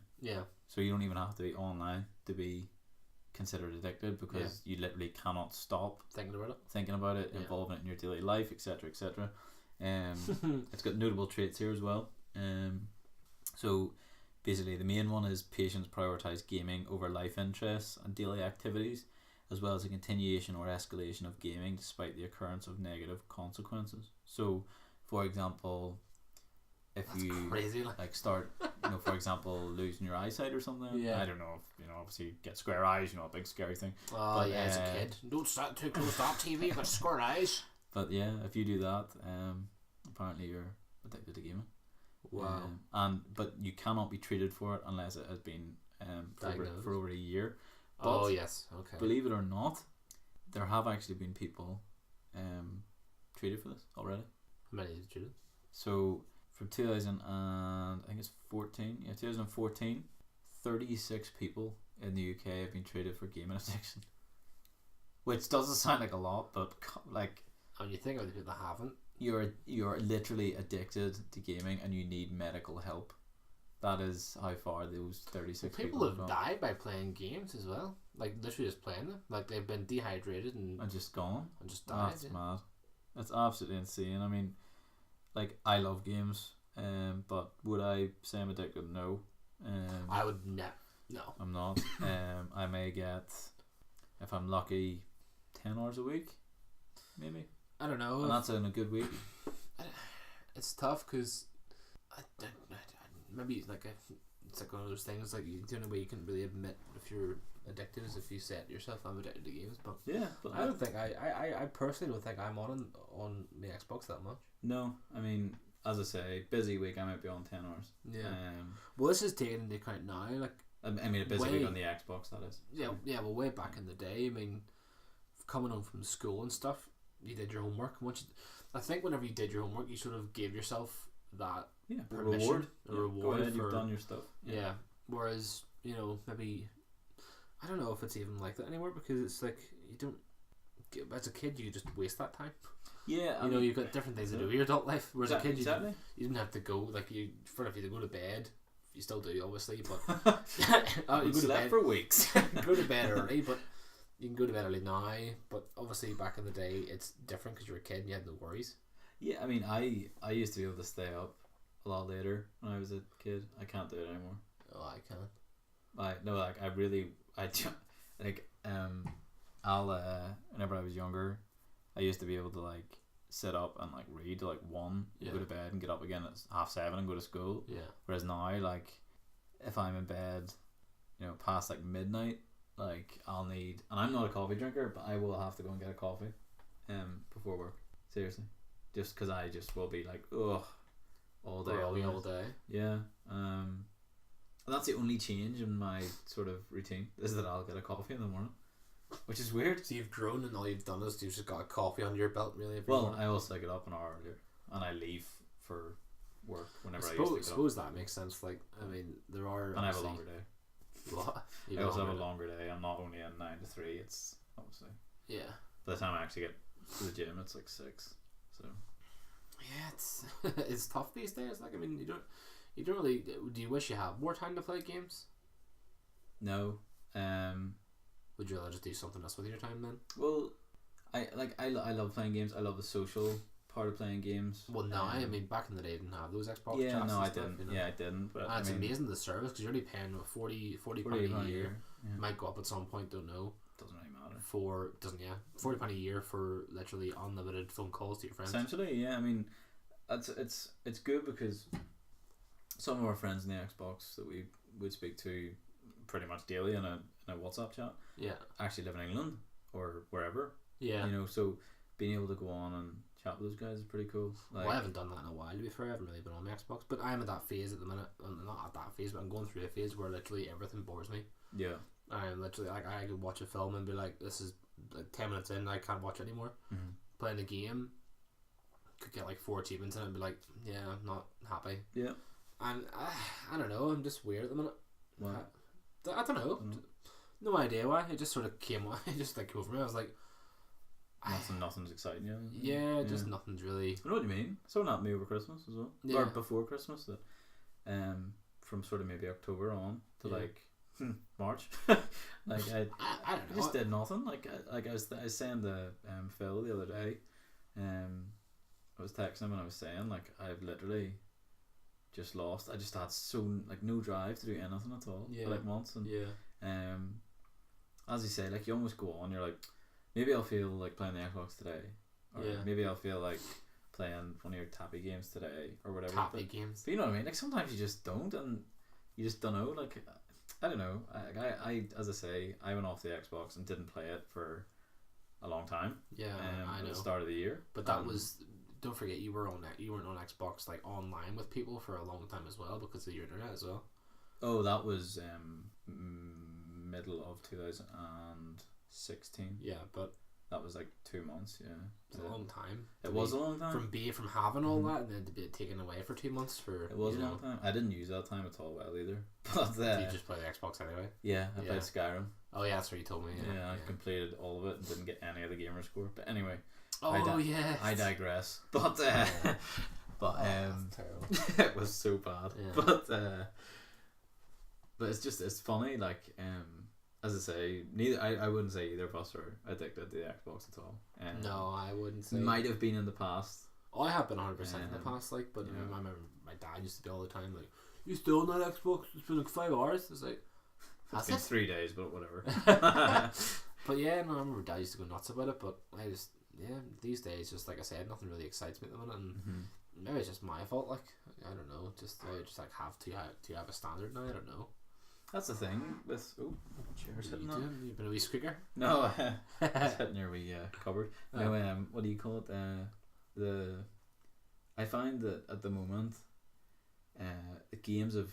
So you don't even have to be online to be considered addicted, because you literally cannot stop thinking about it, involving it in your daily life, etc., etc. It's got notable traits here as well. So basically the main one is patients prioritize gaming over life interests and daily activities, as well as a continuation or escalation of gaming despite the occurrence of negative consequences. So for example, if That's you crazy, start for example losing your eyesight or something, I don't know if obviously you get square eyes, a big scary thing. As a kid, don't start too close to that TV, you got square eyes. But if you do that, apparently you're addicted to gaming. Wow. But you cannot be treated for it unless it has been for over a year. But yes, okay. Believe it or not, there have actually been people treated for this already. How many is treated? So from 2014, 36 people in the UK have been treated for gaming addiction. Which doesn't sound like a lot, but and you think of the people that haven't. You're literally addicted to gaming and you need medical help. That is how far those 36 people have died by playing games as well. Literally just playing them. They've been dehydrated and just gone. And just died. That's mad. That's absolutely insane. I mean, I love games, but would I say I'm addicted? No. I would not. No. I'm not. I may get, if I'm lucky, 10 hours a week, maybe. I don't know. And that's in a good week. It's tough because maybe it's like one of those things the only way you can really admit if you're addicted is if you say it yourself, I'm addicted to games. But but I don't think I personally don't think I'm on the Xbox that much. No, I mean, as I say, busy week I might be on 10 hours. Well, this is taken into account now. I mean, a busy week on the Xbox, that is. Well, way back in the day, I mean, coming home from school and stuff, you did your homework. I think whenever you did your homework, you sort of gave yourself that reward. A reward. Go ahead, for, you've done your stuff. Yeah. Whereas, you know, maybe I don't know if it's even like that anymore, because it's like you don't. As a kid, you just waste that time. Yeah, you know, you've got different things to do in your adult life. Whereas a kid, you didn't have to go if you to go to bed. You still do, obviously, but you go to bed for weeks. Go to bed early, but you can go to bed early now. But obviously, back in the day, it's different because you were a kid and you had no worries. Yeah, I mean, I used to be able to stay up a lot later when I was a kid. I can't do it anymore. Oh, I can. Whenever I was younger, I used to be able to like sit up and like read to like 1, go to bed and get up again at 7:30 and go to school. Yeah. Whereas now, like, if I'm in bed, you know, past like midnight, like I'll need, and I'm not a coffee drinker, but I will have to go and get a coffee, before work. Seriously, just because I just will be like, ugh, all day. Yeah. That's the only change in my sort of routine, is that I'll get a coffee in the morning, which is weird. So you've grown and all you've done is you've just got a coffee under your belt, really. Well, I also get up an hour earlier and I leave for work whenever I suppose that makes sense. Like, I mean, there are. And I have a longer day. What? I also have a longer day. I'm not only in 9 to 3. It's obviously. Yeah. By the time I actually get to the gym, it's like 6. So. Yeah, it's it's tough these days. Like, I mean, you don't really. Do you wish you had more time to play games? No. Would you rather just do something else with your time then? Well, I love playing games. I love the social part of playing games. Well, no, I mean, back in the day, I didn't have those Xbox. Yeah, no, I stuff, didn't. You know? Yeah, I didn't. But it's amazing the service, because you're only paying £40 a year. Yeah. Might go up at some point, don't know. Doesn't really matter. £40 a year for literally unlimited phone calls to your friends. Essentially, yeah. I mean, it's good because some of our friends in the Xbox that we would speak to pretty much daily in a WhatsApp chat. Yeah. Actually live in England or wherever. Yeah. You know, so being able to go on and chat with those guys is pretty cool. Like, well, I haven't done that in a while, to be fair. I haven't really been on my Xbox, but I'm at that phase at the minute. I'm not at that phase, but I'm going through a phase where literally everything bores me. Yeah. I'm literally like, I could watch a film and be like, this is like 10 minutes in, I can't watch it anymore. Mm-hmm. Playing a game, could get like 4 achievements in it and be like, yeah, I'm not happy. Yeah. And I don't know, I'm just weird at the minute. Why? I don't know. No idea why. It just sort of came. It just like came over me. I was like, nothing's exciting you. Yeah, just nothing's really. I know what you mean. So not me over Christmas as well, or before Christmas. That, from sort of maybe October on to like March. Like I don't know. Just did nothing. Like I was saying to Phil the other day. I was texting him and I was saying like I've literally just lost. I just had no drive to do anything at all for like months. And as you say, like you almost go on. You're like, maybe I'll feel like playing the Xbox today, or maybe I'll feel like playing one of your tappy games today or whatever. Tappy games. But you know what I mean? Like sometimes you just don't, and you just don't know. Like I don't know. I as I say, I went off the Xbox and didn't play it for a long time. Yeah, I know. At the start of the year, but that was. Don't forget, you weren't on Xbox like online with people for a long time as well because of your internet as well. Oh, that was middle of 2016. Yeah, but that was like 2 months. Yeah, it's a long time. It was a long time from having all that and then to be taken away for 2 months for. It was a long time. I didn't use that time at all well either. But did you just play the Xbox anyway? Yeah, I played Skyrim. Oh yeah, that's what you told me. Yeah, I completed all of it and didn't get any of the gamer score. But anyway. I digress. But terrible. It was so bad. Yeah. But it's funny. Like as I say, I wouldn't say either of us are addicted to the Xbox at all. No, I wouldn't say. Might have been in the past. Oh, I have been 100% in the past. Like, but I remember my dad used to be all the time like, "You still on that Xbox? It's been like 5 hours." It's like, it's been 3 days, but whatever. But yeah, no, I remember dad used to go nuts about it. But I just. Yeah, these days, just like I said, nothing really excites me at the minute, and maybe it's just my fault. Like I don't know, just I just like have to have a standard now. I don't know. That's the thing with chairs hitting that. You've been a wee squeaker. No, it's hitting your wee cupboard. No, what do you call it? I find that at the moment, the games have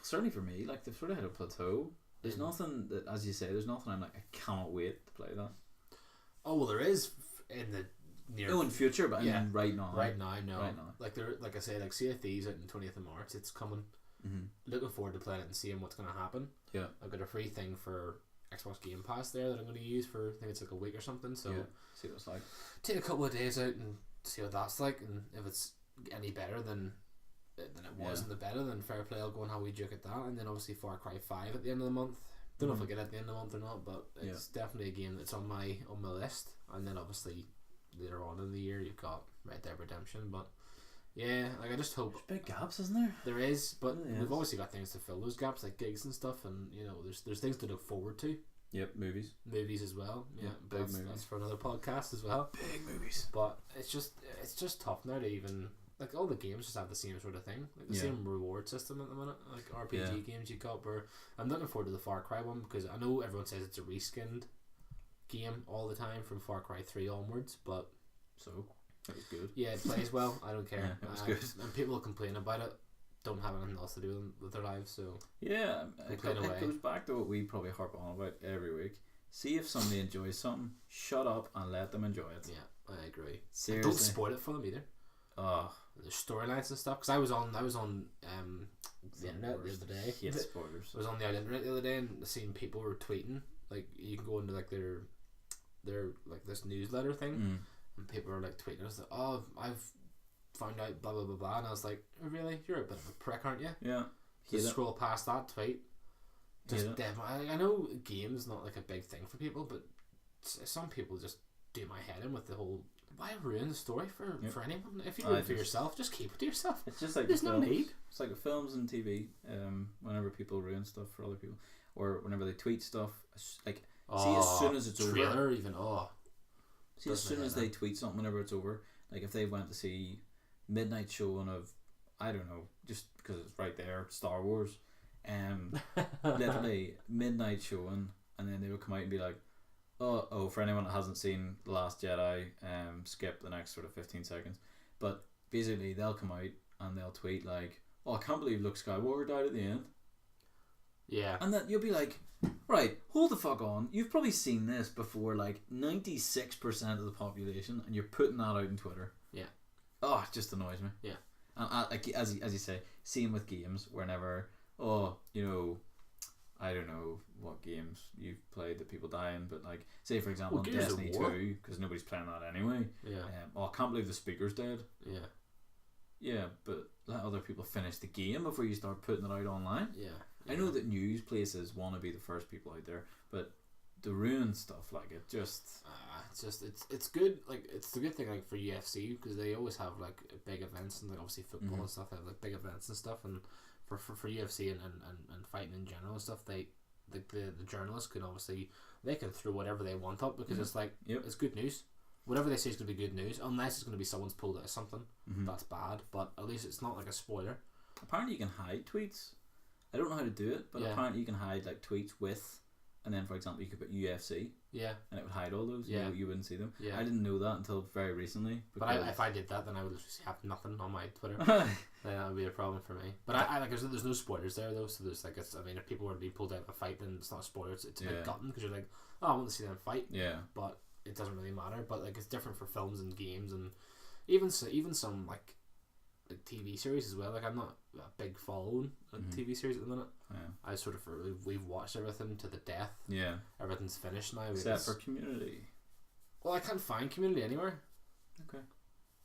certainly for me like they've sort of hit a plateau. There's nothing that, as you say, there's nothing I'm like I cannot wait to play that. Oh well, there is in the near. No, in future, but I mean right now. Right now, no. Right now. Like they're like I say, like Sea of Thieves out on the 20th of March. It's coming. Looking forward to playing it and seeing what's going to happen. Yeah. I've got a free thing for Xbox Game Pass there that I'm going to use for, I think it's like a week or something. So see what it's like. Take a couple of days out and see what that's like, and if it's any better than it was in the beta, then fair play. I'll go and have a wee joke at that, and then obviously Far Cry 5 at the end of the month. Don't know if I'll get it at the end of the month or not, but it's definitely a game that's on my list. And then obviously later on in the year you've got Red Dead Redemption, but yeah, like I just hope there's big gaps, isn't there? There is, but we've obviously got things to fill those gaps, like gigs and stuff, and you know, there's things to look forward to. Yep, movies as well. Yeah, big movies. That's for another podcast as well. Big movies. But it's just tough now to even, like, all the games just have the same sort of thing, like the same reward system at the minute, like RPG games you got. Where I'm looking forward to the Far Cry one, because I know everyone says it's a reskinned game all the time from Far Cry 3 onwards, but it was good. Yeah, it plays well. I don't care. Yeah, it was good. And people who complain about it don't have anything else to do with their lives, so yeah, it goes back to what we probably harp on about every week. See if somebody enjoys something, shut up and let them enjoy it. Yeah, I agree. Seriously, don't spoil it for them either. There's storylines and stuff, because I was on the internet the other day. Hate spoilers. I was on the internet the other day and seen people were tweeting, like, you can go into like their like this newsletter thing, and people are like tweeting us like, oh, I've found out blah blah blah blah, and I was like, oh, really? You're a bit of a prick, aren't you? Yeah. Just scroll past that tweet. Just dead. I know games not like a big thing for people, but some people just do my head in with the whole, why ruin the story for anyone? If you do it for yourself, just keep it to yourself. It's just like there's no need. It's like with films and TV. Whenever people ruin stuff for other people, or whenever they tweet stuff, like see as soon as it's trailer, over. Even see as soon as they tweet something, whenever it's over. Like if they went to see midnight showing of, I don't know, just because it's right there, Star Wars, literally midnight showing, and then they would come out and be like, oh, for anyone that hasn't seen The Last Jedi, skip the next sort of 15 seconds. But basically they'll come out and they'll tweet like, oh, I can't believe Luke Skywalker died at the end. Yeah. And then you'll be like, right, hold the fuck on. You've probably seen this before, like 96% of the population, and you're putting that out on Twitter. Yeah. Oh, it just annoys me. Yeah. And like as you say, same with games. Whenever, I don't know what games you've played that people die in, but like, say for example, Destiny 2, because nobody's playing that anyway. Yeah. I can't believe the speaker's dead. Yeah. Yeah, but let other people finish the game before you start putting it out online. Yeah. I know that news places want to be the first people out there, but the ruin stuff, like, it just it's good. Like, it's the good thing, like, for UFC, because they always have like big events, and like obviously football and stuff, they have like big events and stuff, and for UFC and fighting in general and stuff, they the journalists can obviously, they can throw whatever they want up, because it's like, it's good news. Whatever they say is going to be good news, unless it's going to be someone's pulled out of something that's bad, but at least it's not like a spoiler. Apparently you can hide tweets. I don't know how to do it, but apparently you can hide like tweets with, and then for example you could put UFC, and it would hide all those. You wouldn't see them. I didn't know that until very recently. But if I did that, then I would just have nothing on my Twitter. Then that would be a problem for me. But I like, there's no spoilers there though, so there's like, if people were to be pulled out of a fight, then it's not a spoiler. It's a bit gutting, because you're like, oh, I want to see them fight. Yeah. But it doesn't really matter. But like, it's different for films and games, and even some like TV series as well. Like, I'm not a big following of TV series at the minute. I sort of, we've watched everything to the death. Yeah, everything's finished now, except for Community. Well, I can't find Community anywhere. Okay,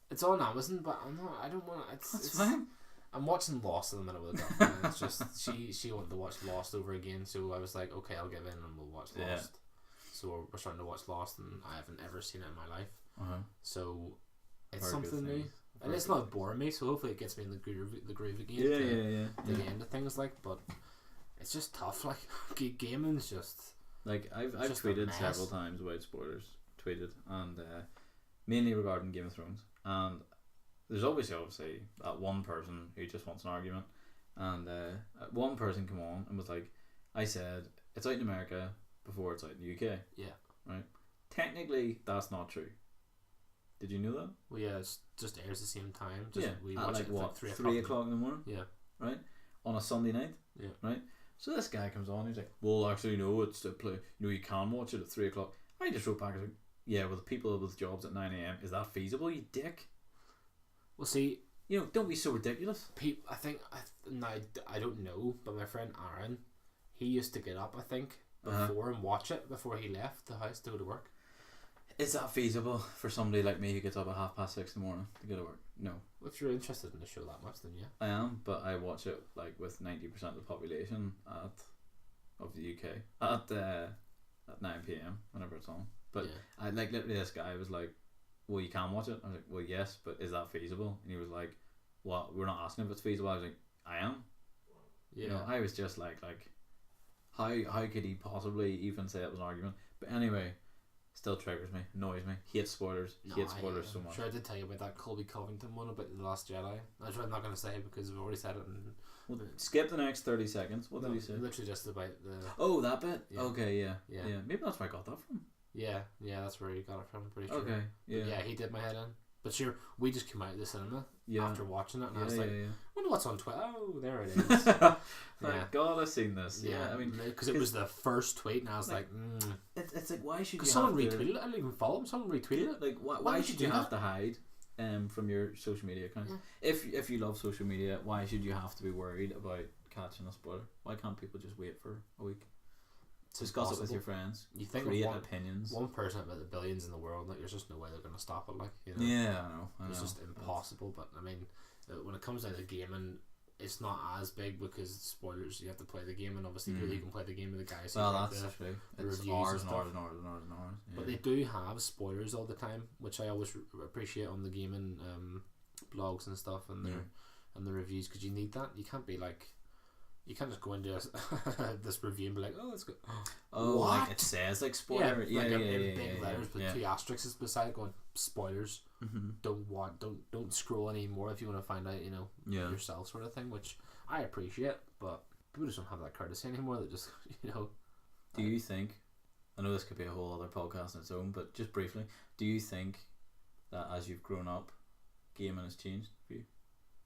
it's on Amazon, but I don't want to. It's fine. I'm watching Lost at the minute with a girlfriend, and it's just she wanted to watch Lost over again, so I was like, okay, I'll give in and we'll watch Lost. So we're starting to watch Lost, and I haven't ever seen it in my life. So it's something new. And it's not boring me, so hopefully it gets me in the groove again. The end of things, like, but it's just tough. Like, gaming's just like, I've tweeted several times about spoilers. And mainly regarding Game of Thrones. And there's obviously that one person who just wants an argument. And one person came on and was like, I said it's out in America before it's out in the UK. Yeah. Right. Technically, that's not true. Did you know that? Well, yeah, it just airs the same time. We watch it at 3 o'clock in the morning. Yeah. Right? On a Sunday night. Yeah. Right? So this guy comes on, he's like, well, actually, no, it's to play. You can watch it at 3 o'clock. I just wrote back, I was like, yeah, with people with jobs at 9 a.m. Is that feasible? You dick. Well, see, you know, don't be so ridiculous. I think now I don't know, but my friend Aaron, he used to get up, I think, before and watch it before he left the house to go to work. Is that feasible for somebody like me who gets up at 6:30 in the morning to go to work? No. Well, if you're interested in the show that much, then yeah. I am, but I watch it like with 90% of the population of the UK at 9 p.m. whenever it's on. But I like literally this guy was like, "Well, you can watch it." I was like, "Well, yes, but is that feasible?" And he was like, "What? We're not asking if it's feasible." I was like, "I am." Yeah. You know, I was just like, how could he possibly even say it was an argument? But anyway. Still triggers me, annoys me. Hate spoilers. Hate spoilers so much. Sure, I did tell you about that Colby Covington one about The Last Jedi. I'm not going to say it because I've already said it. Well, skip the next 30 seconds. What did he say? Literally just about the... Oh, that bit? Yeah. Okay, yeah. Maybe that's where I got that from. Yeah, that's where you got it from, I'm pretty sure. Okay, yeah. But yeah, he did my head in. But sure, we just came out of the cinema after watching it, and I was like, I wonder what's on Twitter. Oh, there it is. Thank God I've seen this. Yeah, I mean, because it was the first tweet, and I was like, it's like, why should you? Because someone retweeted it. I didn't even follow him. Someone retweeted it. Like, why should you have to hide from your social media account? Yeah. If you love social media, why should you have to be worried about catching a spoiler? Why can't people just wait for a week? Discuss it with your friends. You think create opinions. One person out of the billions in the world, like there's just no way they're gonna stop it. Like, you know. Yeah, I know. It's just impossible. But I mean, when it comes down to gaming, it's not as big because spoilers. You have to play the game, and obviously you can play the game with the guys. Well, that's true. It's hours and hours and hours and hours and hours. But they do have spoilers all the time, which I always appreciate on the gaming blogs and stuff and the reviews, because you need that. You can't be like. You can't just go into this review and be like, "Oh, let's go." Oh, what? Like it says like spoiler. In big letters with 2 asterisks beside it, going spoilers. Mm-hmm. Don't scroll anymore if you want to find out, you know, yourself, sort of thing. Which I appreciate, but people just don't have that courtesy anymore. That just, you know. Do you think? I know this could be a whole other podcast on its own, but just briefly, do you think that as you've grown up, gaming has changed for you?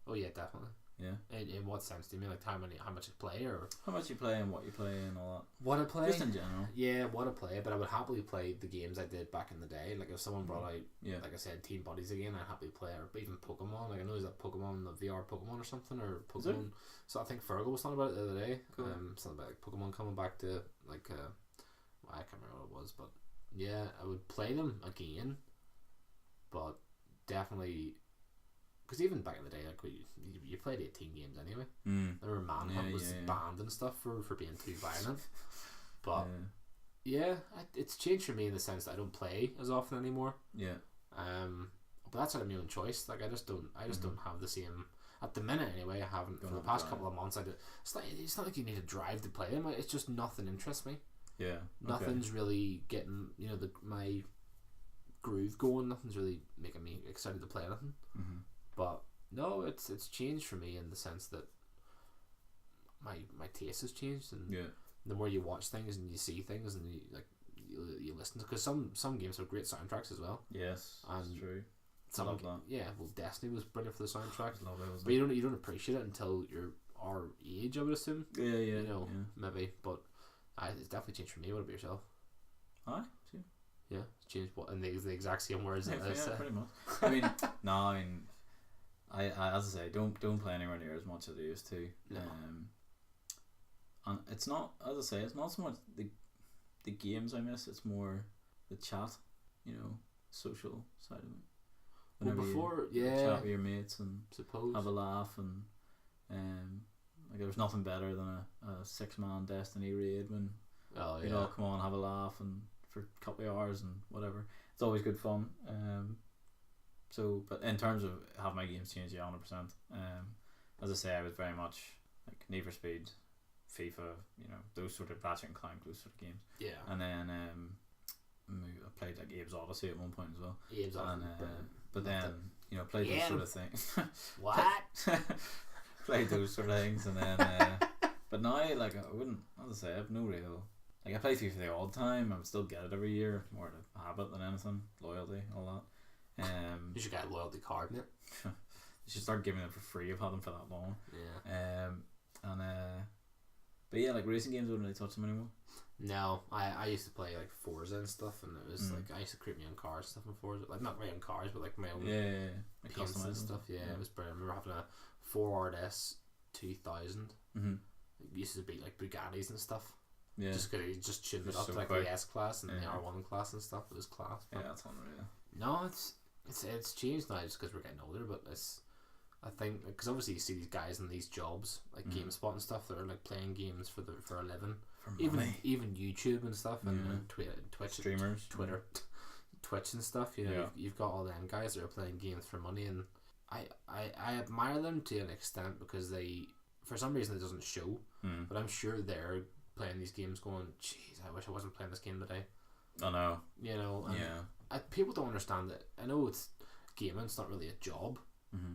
Oh yeah, definitely. Yeah. In what sense? Do you mean like how much you play, or how much you play and what you play and all that? What I play, just in general. Yeah, what I play, but I would happily play the games I did back in the day. Like if someone brought out, like I said, Team Buddies again, I'd happily play, or even Pokemon. Like I know there's that Pokemon, the VR Pokemon or something, or Pokemon. So I think Fergal was talking about it the other day. Cool. Something about like Pokemon coming back to like I can't remember what it was, but yeah, I would play them again, but definitely. Because even back in the day, like you played 18 games anyway. There were Manhunt was banned and stuff for being too violent. But it's changed for me in the sense that I don't play as often anymore. Yeah. But that's out of my own choice. Like I just don't have the same at the minute anyway. I haven't for the past couple of months. It's not like you need to drive to play them. It's just nothing interests me. Yeah. Nothing's really getting my groove going. Nothing's really making me excited to play anything. Mm-hmm. But no, it's changed for me in the sense that my taste has changed, and the more you watch things and you see things and you listen to, because some games have great soundtracks as well. Yes, that's true. I love that. Yeah, well, Destiny was brilliant for the soundtrack. But you don't appreciate it until you're our age, I would assume. Yeah. Maybe, but it's definitely changed for me. What about yourself? Yeah, it's changed. What in the exact same words? Pretty much. I mean, I as I say, don't play anywhere near as much as I used to. No. And it's not, as I say, it's not so much the games I miss. It's more the chat, social side of it. Whenever you chat with your mates and have a laugh, and like there was nothing better than a 6-man Destiny raid when come on, have a laugh and for a couple of hours and whatever. It's always good fun. So, but in terms of have my games changed, 100%. As I say, I was very much like Need for Speed, FIFA, those sort of Ratchet and Clank, those sort of games. Yeah. And then I played like Abe's Odyssey at one point as well. Abe's Odyssey. But then played those sort of things. What? Played those sort of things, and then but now like I wouldn't. As I say, I have no real. Like I play FIFA the odd time. I would still get it every year. More a habit than anything. Loyalty, all that. You should get a loyalty card in it. You should start giving them for free. I've had them for that long. Yeah. But yeah, like racing games, I wouldn't really touch them anymore. No, I used to play like Forza and stuff, and it was like I used to create my own cars and stuff in Forza, like not my own cars, but like my own Like paints and stuff. Yeah, it was brilliant. I remember having a 4RS 2000. It used to be like Bugattis and stuff. Yeah, just because you just tuned it up to like the S class and the R1 class and stuff. It was class. Yeah, that's unreal. No, it's changed now just because we're getting older, but I think because obviously you see these guys in these jobs like GameSpot and stuff that are like playing games for a living, even YouTube and stuff and Twitch streamers, Twitch and stuff. You know, you've got all them guys that are playing games for money, and I admire them to an extent because they, for some reason, it doesn't show, but I'm sure they're playing these games going, jeez, I wish I wasn't playing this game today. I know. You know, people don't understand that. I know it's gaming, it's not really a job.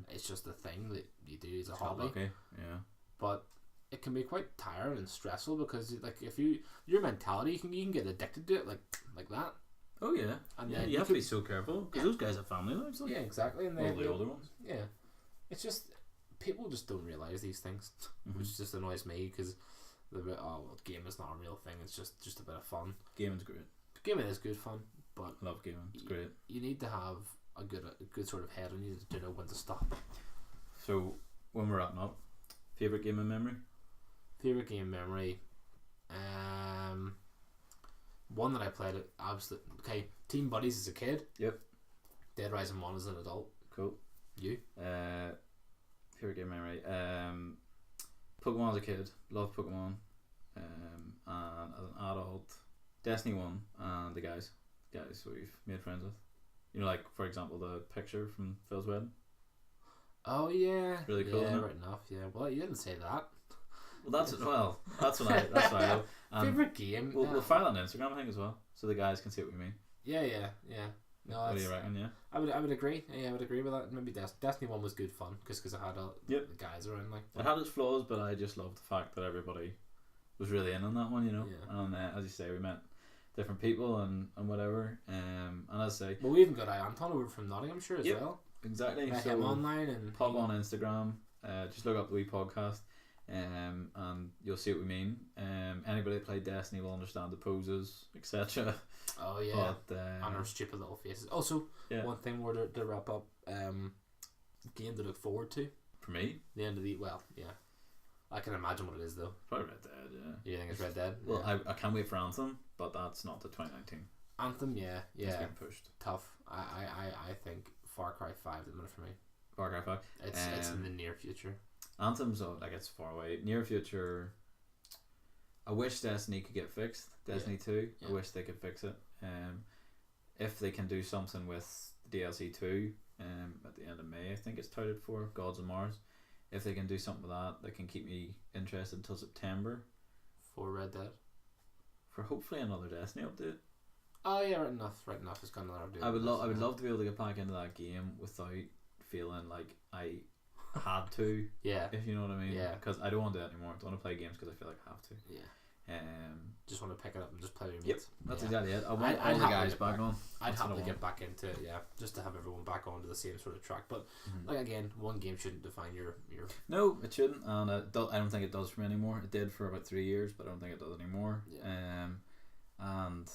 It's just a thing that you do as a hobby. Okay. Yeah. But it can be quite tiring and stressful because, like, if your mentality, you can get addicted to it like that. Oh yeah. And then you have to be so careful because those guys have family lives. Like, yeah, exactly. And all the older ones. Yeah. It's just people just don't realize these things, which just annoys me because game is not a real thing. It's just a bit of fun. Gaming's great. Gaming is good fun, but I love gaming. It's great. You need to have a good sort of head on you to know when to stop. So when we're wrapping up, favorite gaming memory? Favorite game memory, one that I played at absolute Team Buddies as a kid. Yep. Dead Rising 1 as an adult. Cool. You? Favorite game memory. Pokemon as a kid, loved Pokemon. And as an adult, Destiny 1 and the guys we've made friends with. You know, like for example, the picture from Phil's wedding. Oh yeah, really cool. Yeah, right enough. Yeah. Well, you didn't say that. Well, that's what I know. Favorite game. We'll file on Instagram, I think, as well, so the guys can see what we mean. Yeah. No, what do you reckon? Yeah, I would agree. Yeah, I would agree with that. Maybe Destiny 1 was good fun because I had the guys around. Like it had its flaws, but I just loved the fact that everybody was really in on that one. You know, and as you say, we met different people and whatever. And as I say, well, we even got Anton over from Nottinghamshire as well. Exactly. Met him online and pop on Instagram. Just look up the wee podcast. And you'll see what we mean. Anybody that played Destiny will understand the poses, etc. Oh yeah, but, and our stupid little faces. Also, one thing more to wrap up. Game to look forward to for me. The end of the I can imagine what it is though. Probably Red Dead. Yeah. You think it's Red Dead? Well, I can't wait for Anthem, but that's not the 2019. Anthem, yeah, it's getting pushed. Tough. I think Far Cry 5 at the minute for me. Far Cry 5. It's in the near future. Anthem's like it's far away. Near future. I wish Destiny could get fixed. Destiny 2. Yeah. I wish they could fix it. If they can do something with DLC 2, at the end of May, I think it's touted for Gods of Mars. If they can do something with that can keep me interested until September. For Red Dead. For hopefully another Destiny update. Oh yeah, right enough. It's got another update. I would love to be able to get back into that game without feeling like I had to. Yeah. If you know what I mean. Yeah. Because I don't want to do that anymore. I don't want to play games because I feel like I have to. Yeah. Just want to pick it up and just play with your mates. That's exactly it. I want all the guys back on. I'd happily get back into it, just to have everyone back onto the same sort of track. But like again, one game shouldn't define your. No, it shouldn't, and I don't think it does for me anymore. It did for about 3 years, but I don't think it does anymore. Yeah. And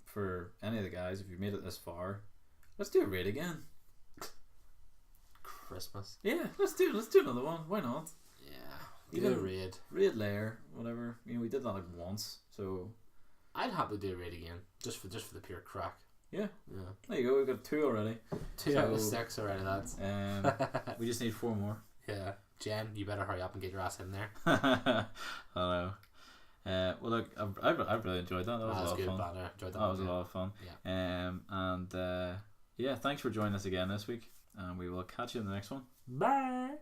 for any of the guys, if you've made it this far, let's do a raid again. Christmas. Yeah, let's do another one. Why not? Even a raid layer, whatever. You know, we did that like once, so I'd happily do a raid again, just for the pure crack. Yeah. There you go. We've got 2 already. 2 out of 6 already. That's. We just need 4 more. Yeah, Jen, you better hurry up and get your ass in there. I know. Well, look, I've really enjoyed that. That was a lot of fun. Banter. Enjoyed that. That was a lot of fun. Yeah. And thanks for joining us again this week, and we will catch you in the next one. Bye.